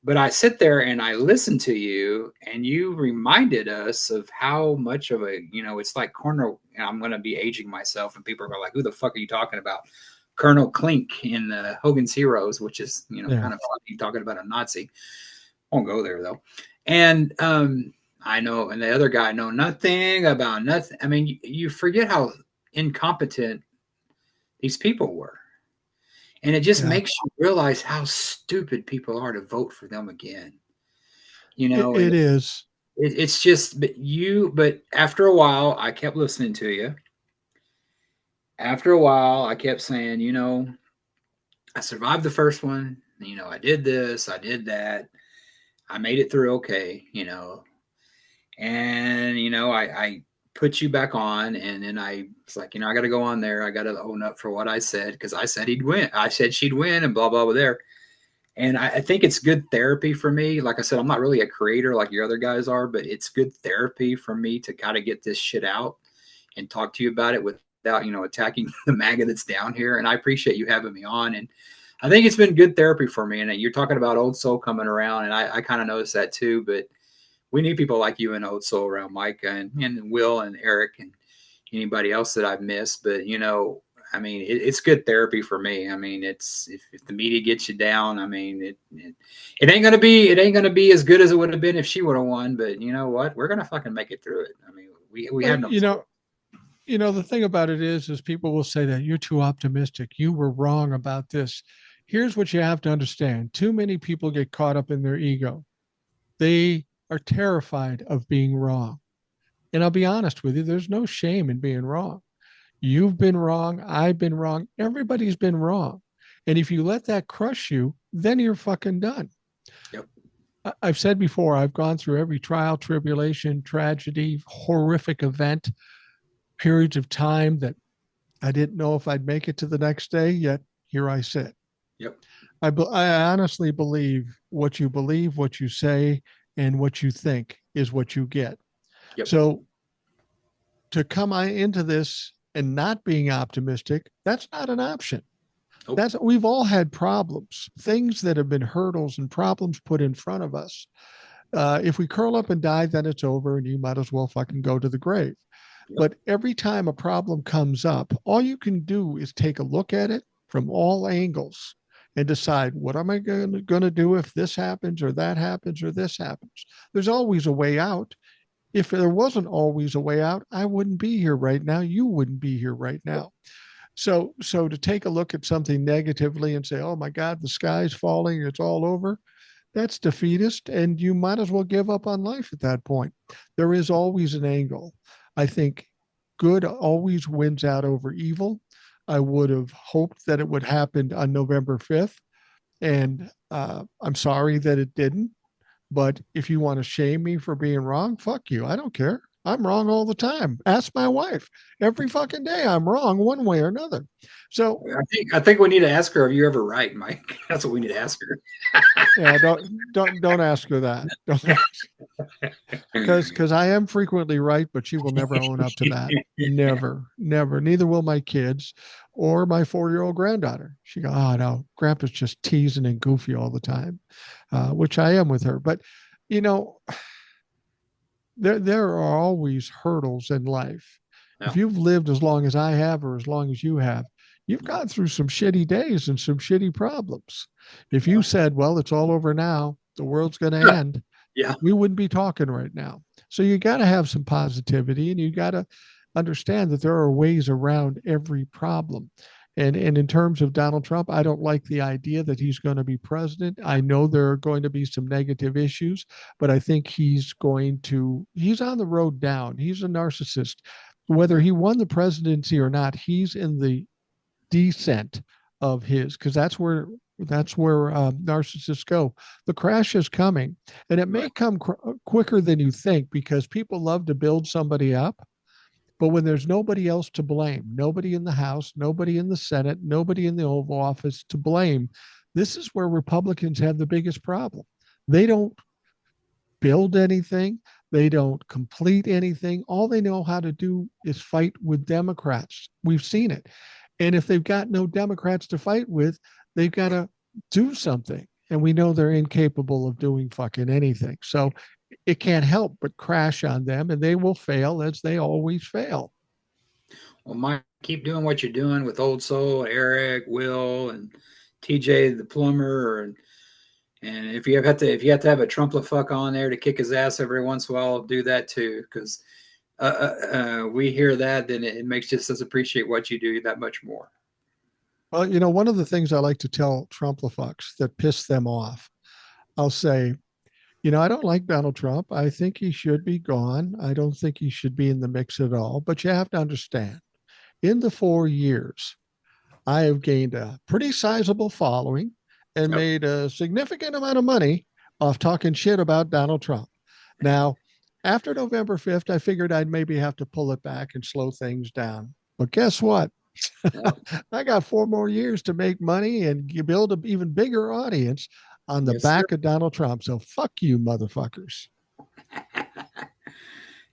but I sit there and I listen to you, and you reminded us of how much of a, it's like Colonel, and I'm going to be aging myself, and people are like, who the fuck are you talking about? Colonel Klink in Hogan's Heroes, which is, Yeah. kind of funny talking about a Nazi. Won't go there though. And I know, and the other guy know nothing about nothing. I mean, you forget how incompetent these people were, and it just Yeah. makes you realize how stupid people are to vote for them again. It, And it is. it's just, but after a while, I kept listening to you. After a while, I kept saying, I survived the first one. I did this, I did that. I made it through okay, and I put you back on, and then I was like, I got to go on there. I got to own up for what I said because I said he'd win. I said she'd win, and blah blah blah there. And I think it's good therapy for me. Like I said, I'm not really a creator like your other guys are, but it's good therapy for me to kind of get this shit out and talk to you about it without, attacking the MAGA that's down here. And I appreciate you having me on. And I think it's been good therapy for me. And you're talking about Old Soul coming around, and I kind of noticed that too. But we need people like you and Old Soul around, Mike and Will and Eric and anybody else that I've missed. But I mean, it's good therapy for me. I mean, it's if the media gets you down, I mean, it ain't gonna be as good as it would have been if she would have won. But you know what? We're gonna fucking make it through it. I mean, we Well, have no choice. the thing about it is people will say that you're too optimistic. You were wrong about this. Here's what you have to understand. Too many people get caught up in their ego. They are terrified of being wrong. And I'll be honest with you, there's no shame in being wrong. You've been wrong. I've been wrong. Everybody's been wrong. And if you let that crush you, then you're fucking done. Yep. I've said before, I've gone through every trial, tribulation, tragedy, horrific event, periods of time that I didn't know if I'd make it to the next day, yet here I sit. Yep. I honestly believe, what you say, and what you think is what you get. Yep. So to come into this and not being optimistic, that's not an option. Nope. We've all had problems, things that have been hurdles and problems put in front of us. If we curl up and die, then it's over, and you might as well fucking go to the grave. Yep. But every time a problem comes up, all you can do is take a look at it from all angles and decide, what am I going to do if this happens or that happens or this happens? There's always a way out. If there wasn't always a way out, I wouldn't be here right now. You wouldn't be here right now. So to take a look at something negatively and say, "Oh my God, the sky's falling, it's all over," that's defeatist, and you might as well give up on life at that point. There is always an angle. I think good always wins out over evil. I would have hoped that it would happen on November 5th, and I'm sorry that it didn't. But if you want to shame me for being wrong, fuck you. I don't care. I'm wrong all the time. Ask my wife. Every fucking day I'm wrong one way or another. So I think we need to ask her, "Are you ever right, Mike?" That's what we need to ask her. yeah, don't ask her that. Because I am frequently right, but she will never own up to that. Never, never. Neither will my kids or my 4-year-old granddaughter. She go, "Oh no, Grandpa's just teasing and goofy all the time," which I am with her. But you know, there are always hurdles in life. If Yeah. you've lived as long as I have or as long as you have, you've gone through some shitty days and some shitty problems. If you Yeah. said, "Well, it's all over now, the world's going to end," Yeah. we wouldn't be talking right now. So you got to have some positivity, and you got to understand that there are ways around every problem. And in terms of Donald Trump, I don't like the idea that he's going to be president. I know there are going to be some negative issues, but I think he's on the road down. He's a narcissist. Whether he won the presidency or not, he's in the descent of his, because that's where narcissists go. The crash is coming, and it may Right. come quicker than you think, because people love to build somebody up. But when there's nobody else to blame, nobody in the House, nobody in the Senate, nobody in the Oval Office to blame, this is where Republicans have the biggest problem. They don't build anything, they don't complete anything. All they know how to do is fight with Democrats. We've seen it. And if they've got no Democrats to fight with, they've got to do something. And we know they're incapable of doing fucking anything. So it can't help but crash on them, and they will fail as they always fail. Well, Mike, keep doing what you're doing with Old Soul, Eric, Will, and TJ the plumber, and if you have to have a Trumpla fuck on there to kick his ass every once in a while, do that too, because we hear that, then it makes just us appreciate what you do that much more. Well, one of the things I like to tell Trump fucks that piss them off, I'll say, I don't like Donald Trump. I think he should be gone. I don't think he should be in the mix at all. But you have to understand, in the 4 years, I have gained a pretty sizable following and Yep. made a significant amount of money off talking shit about Donald Trump. Now, after November 5th, I figured I'd maybe have to pull it back and slow things down. But guess what? Yep. I got 4 more years to make money and build an even bigger audience on the Yes, sir. back of Donald Trump. So fuck you, motherfuckers.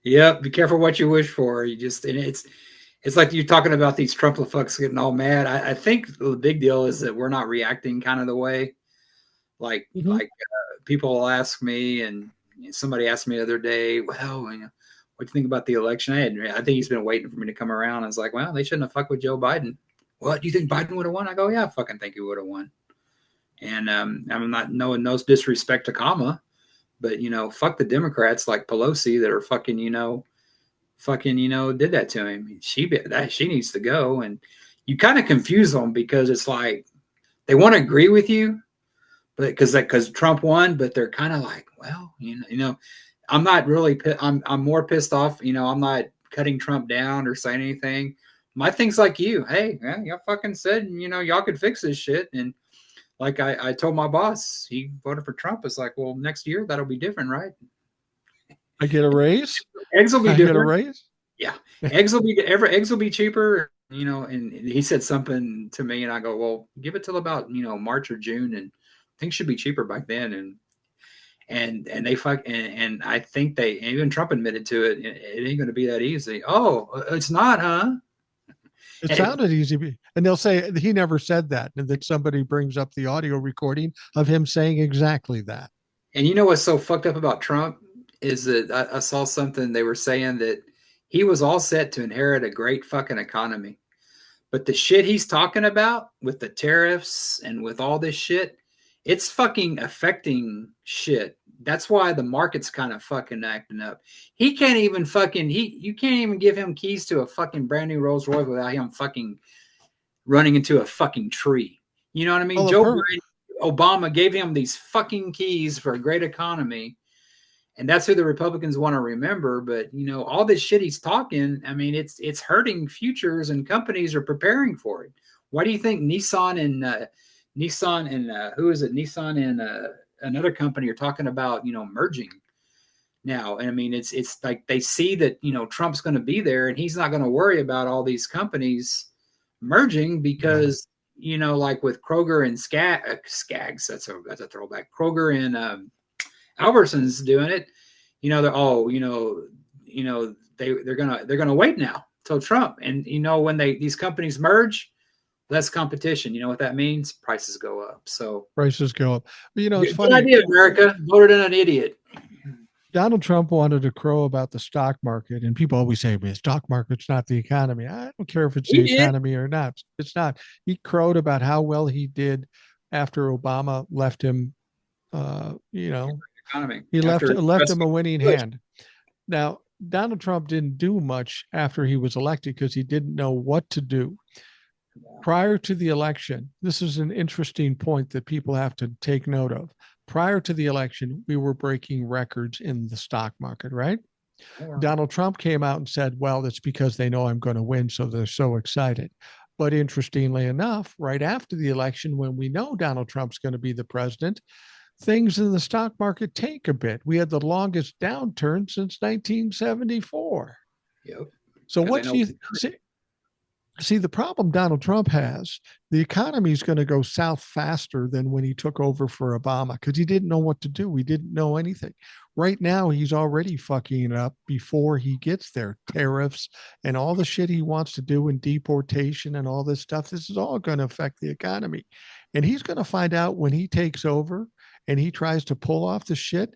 Yep. Be careful what you wish for. You just and it's like you talking about these Trump fucks getting all mad. I think the big deal is that we're not reacting kind of the way Mm-hmm. like people will ask me, and somebody asked me the other day, well, what do you think about the election? I think he's been waiting for me to come around. I was like, well, they shouldn't have fucked with Joe Biden. What do you think Biden would have won? I go, yeah, I fucking think he would have won. And I'm not knowing no disrespect to Kamala, but fuck the Democrats like Pelosi that are fucking did that to him. She needs to go, and you kind of confuse them because it's like they want to agree with you, but because Trump won, but they're kind of like, well, I'm not really. I'm more pissed off. I'm not cutting Trump down or saying anything. My thing's like you. Hey, man, y'all fucking said y'all could fix this shit, and like I told my boss, he voted for Trump. It's like, well, next year that'll be different, right? I get a raise. Eggs will be I get a different. raise. Yeah, eggs will be cheaper. And he said something to me, and I go, well, give it till about March or June, and things should be cheaper back then. And they and I think they even Trump admitted to it. It ain't going to be that easy. Oh, it's not, huh? It And, sounded easy. And they'll say he never said that. And then somebody brings up the audio recording of him saying exactly that. and what's so fucked up about Trump is that I saw something they were saying that he was all set to inherit a great fucking economy. But the shit he's talking about with the tariffs and with all this shit, it's fucking affecting shit. That's why the market's kind of fucking acting up. He can't even fucking you can't even give him keys to a fucking brand new Rolls Royce without him fucking running into a fucking tree. You know what I mean? Well, the Joe per- Biden, Obama gave him these fucking keys for a great economy, and that's who the Republicans want to remember. But all this shit he's talking, I mean, it's hurting futures, and companies are preparing for it. Why do you think Nissan and who is it? Nissan and another company are talking about merging now? And I mean, it's like they see that Trump's going to be there, and he's not going to worry about all these companies merging yeah. because like with Kroger and Skags, that's a throwback. Kroger and Albertsons doing it. They're they're gonna wait now till Trump, and when these companies merge, less competition. You know what that means? Prices go up. So Prices go up. But, it's good funny. idea, America. Voted in an idiot. Donald Trump wanted to crow about the stock market, and people always say, "The stock market's not the economy." I don't care if it's the He did. economy or not. It's not. He crowed about how well he did after Obama left him. Uh, you know, Economy he left after left West him a winning Bush. hand. Now, Donald Trump didn't do much after he was elected because he didn't know what to do. Prior to the election, this is an interesting point that people have to take note of. Prior to the election, we were breaking records in the stock market, right? Donald Trump came out and said, well, that's because they know I'm going to win, so they're so excited. But interestingly enough, right after the election, when we know Donald Trump's going to be the president, things in the stock market tank a bit. We had the longest downturn since 1974. Yep. So Because they what do know. you see the problem Donald Trump has? The economy is going to go south faster than when he took over for Obama because he didn't know what to do. He didn't know anything. Right now, he's already fucking it up before he gets there. Tariffs and all the shit he wants to do and deportation and all this stuff. This is all going to affect the economy. And he's going to find out when he takes over and he tries to pull off the shit,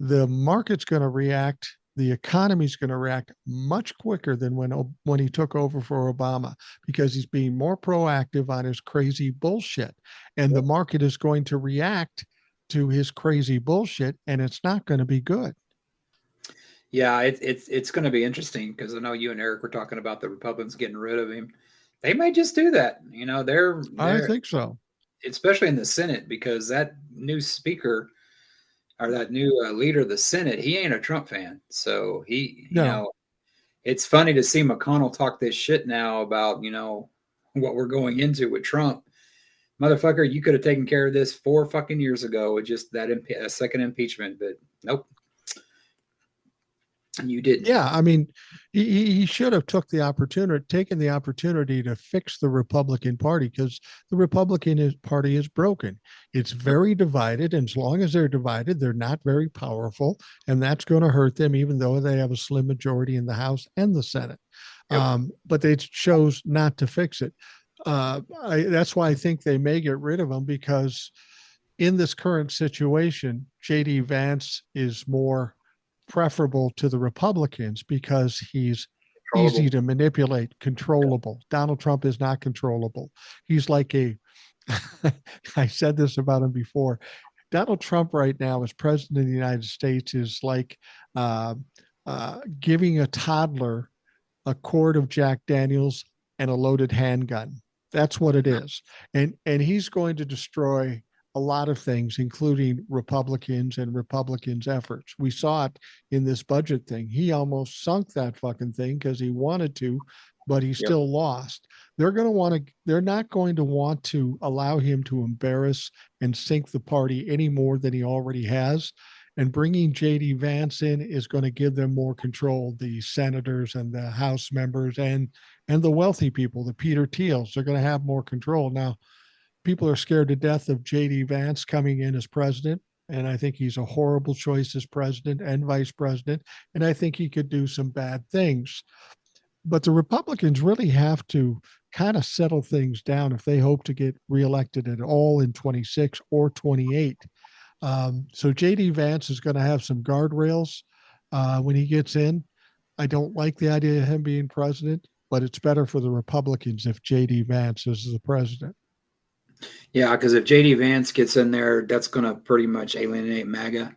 the market's going to react, the economy's going to react much quicker than when he took over for Obama because he's being more proactive on his crazy bullshit, and the Yep. market is going to react to his crazy bullshit, and it's not going to be good. Yeah, it's going to be interesting because I know you and Eric were talking about the Republicans getting rid of him. They may just do that. I They're think so. especially in the Senate because that new speaker. or that new leader of the Senate, he ain't a Trump fan. So he, No. it's funny to see McConnell talk this shit now about, what we're going into with Trump. Motherfucker, you could have taken care of this 4 fucking years ago with just that second impeachment, but nope, you didn't. Yeah, I mean, he should have taken the opportunity to fix the Republican Party, because the Party is broken. It's very divided, and as long as they're divided, they're not very powerful, and that's going to hurt them, even though they have a slim majority in the House and the Senate. Yep. But they chose not to fix it. That's why I think they may get rid of him, because in this current situation, JD Vance is more preferable to the Republicans because he's easy to manipulate, controllable. Donald Trump is not controllable. He's like I said this about him before. Donald Trump right now as president of the United States is like uh, giving a toddler a quart of Jack Daniels and a loaded handgun. That's what it is. And he's going to destroy a lot of things, including Republicans and Republicans' efforts. We saw it in this budget thing. He almost sunk that fucking thing because he wanted to, but he still lost. They're not going to want to allow him to embarrass and sink the party any more than he already has. And bringing JD Vance in is going to give them more control, the senators and the House members and the wealthy people, the Peter Thiels. They're going to have more control. Now, people are scared to death of JD Vance coming in as president, and I think he's a horrible choice as president and vice president, and I think he could do some bad things. But the Republicans really have to kind of settle things down if they hope to get reelected at all in 26 or 28. So JD Vance is going to have some guardrails when he gets in. I don't like the idea of him being president, but it's better for the Republicans if JD Vance is the president. Yeah, because if JD Vance gets in there, that's going to pretty much alienate MAGA.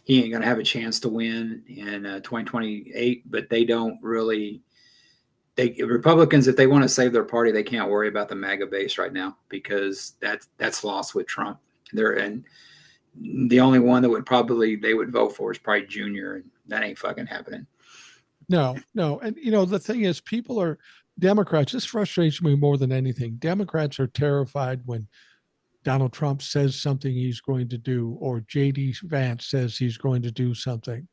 He ain't going to have a chance to win in 2028, but they don't really. Republicans, if they want to save their party, they can't worry about the MAGA base right now because that's lost with Trump. And the only one that they would vote for is probably Junior, and that ain't fucking happening. No. And the thing is, Democrats, this frustrates me more than anything. Democrats are terrified when Donald Trump says something he's going to do, or JD Vance says he's going to do something.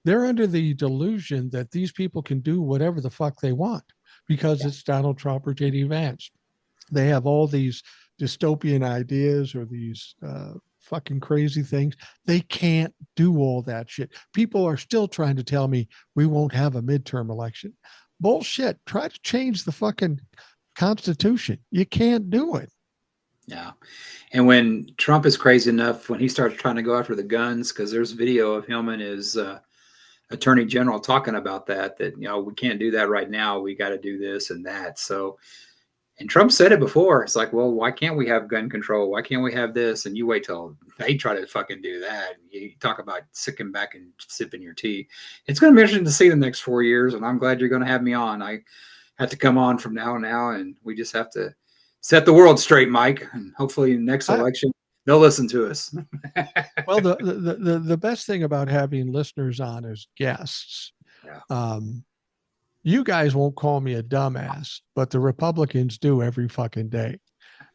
They're under the delusion that these people can do whatever the fuck they want because it's Donald Trump or JD Vance. They have all these dystopian ideas or these fucking crazy things. They can't do all that shit. People are still trying to tell me we won't have a midterm election. Bullshit. Try to change the fucking Constitution. You can't do it. Yeah. And when Trump is crazy enough, when he starts trying to go after the guns, because there's video of him and his attorney general talking about that we can't do that right now. We got to do this and that. So, and Trump said it before. It's like, well, why can't we have gun control? Why can't we have this? And you wait till they try to fucking do that. You talk about sitting back and sipping your tea. It's going to be interesting to see the next 4 years. And I'm glad you're going to have me on. I have to come on from now, and we just have to set the world straight, Mike. And hopefully next election, they'll listen to us. Well, the best thing about having listeners on is guests. Yeah. You guys won't call me a dumbass, but the Republicans do every fucking day.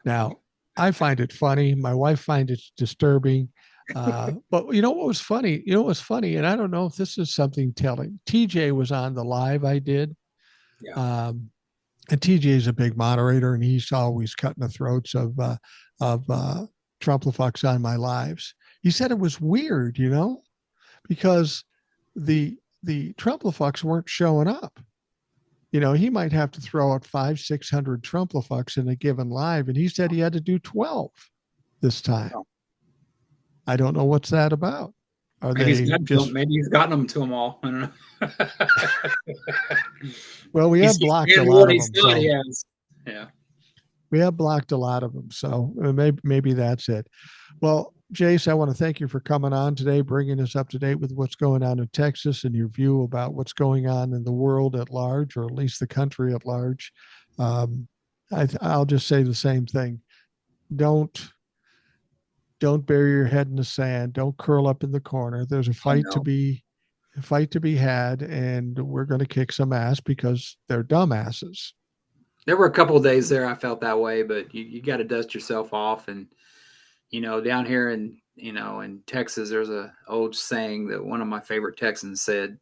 Now, I find it funny. My wife finds it disturbing. But you know what was funny? And I don't know if this is something telling. TJ was on the live I did. Yeah. And TJ is a big moderator, and he's always cutting the throats of Trumplafucks on my lives. He said it was weird, because the Trumplafucks weren't showing up. He might have to throw out 500-600 Trumplafucks in a given live, and he said he had to do 12 this time. I don't know what's that about. Maybe he's gotten them to them all. I don't know. Well, we have blocked a lot of them. So. Yeah. We have blocked a lot of them. So maybe that's it. Well, Jace, I want to thank you for coming on today, bringing us up to date with what's going on in Texas and your view about what's going on in the world at large, or at least the country at large. I'll just say the same thing. Don't Don't bury your head in the sand. Don't curl up in the corner. There's Oh no. a fight to be had, and we're going to kick some ass because they're dumbasses. There were a couple of days there I felt that way, but you got to dust yourself off. And down here in Texas, there's a old saying that one of my favorite Texans said,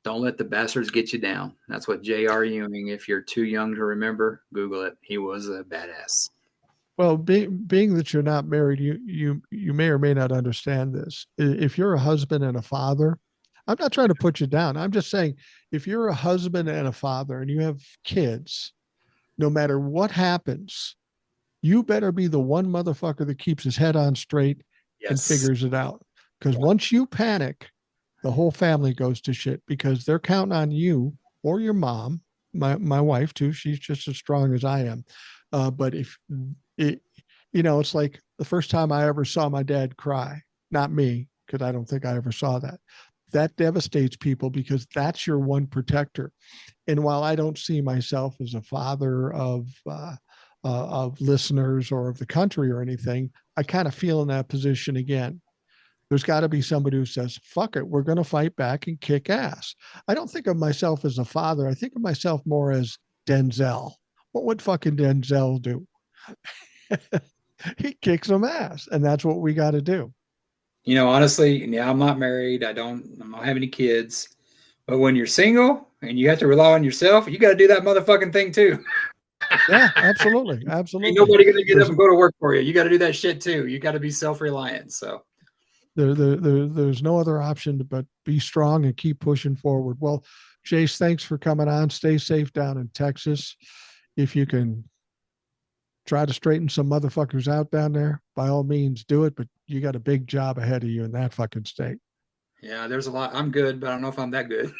"Don't let the bastards get you down." That's what J.R. Ewing. If you're too young to remember, Google it. He was a badass. Well, being that you're not married, you may or may not understand this. If you're a husband and a father, I'm not trying to put you down. I'm just saying, if you're a husband and a father and you have kids, no matter what happens, you better be the one motherfucker that keeps his head on straight and Yes. figures it out. Because Yeah. once you panic, the whole family goes to shit because they're counting on you or your mom, my wife too. She's just as strong as I am. But if it, it's like the first time I ever saw my dad cry, not me, because I don't think I ever saw that. That devastates people because that's your one protector. And while I don't see myself as a father of listeners or of the country or anything, I kind of feel in that position again. There's got to be somebody who says, fuck it, we're going to fight back and kick ass. I don't think of myself as a father. I think of myself more as Denzel. What would fucking Denzel do? He kicks some ass, and that's what we got to do. Honestly, yeah, I'm not married. I don't have any kids. But when you're single and you have to rely on yourself, you got to do that motherfucking thing too. Yeah, absolutely. Ain't Absolutely. nobody gonna get up There's and go to work for you. You got to do that shit too. You got to be self-reliant. So there's no other option but be strong and keep pushing forward. Well, Jace, thanks for coming on. Stay safe down in Texas. If you can try to straighten some motherfuckers out down there, by all means do it. But you got a big job ahead of you in that fucking state. yeah, there's a lot. I'm good, but I don't know if I'm that good.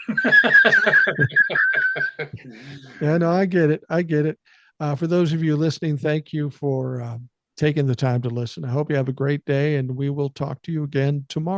Yeah, no, I get it. I get it. For those of you listening, thank you for taking the time to listen. I hope you have a great day, and we will talk to you again tomorrow.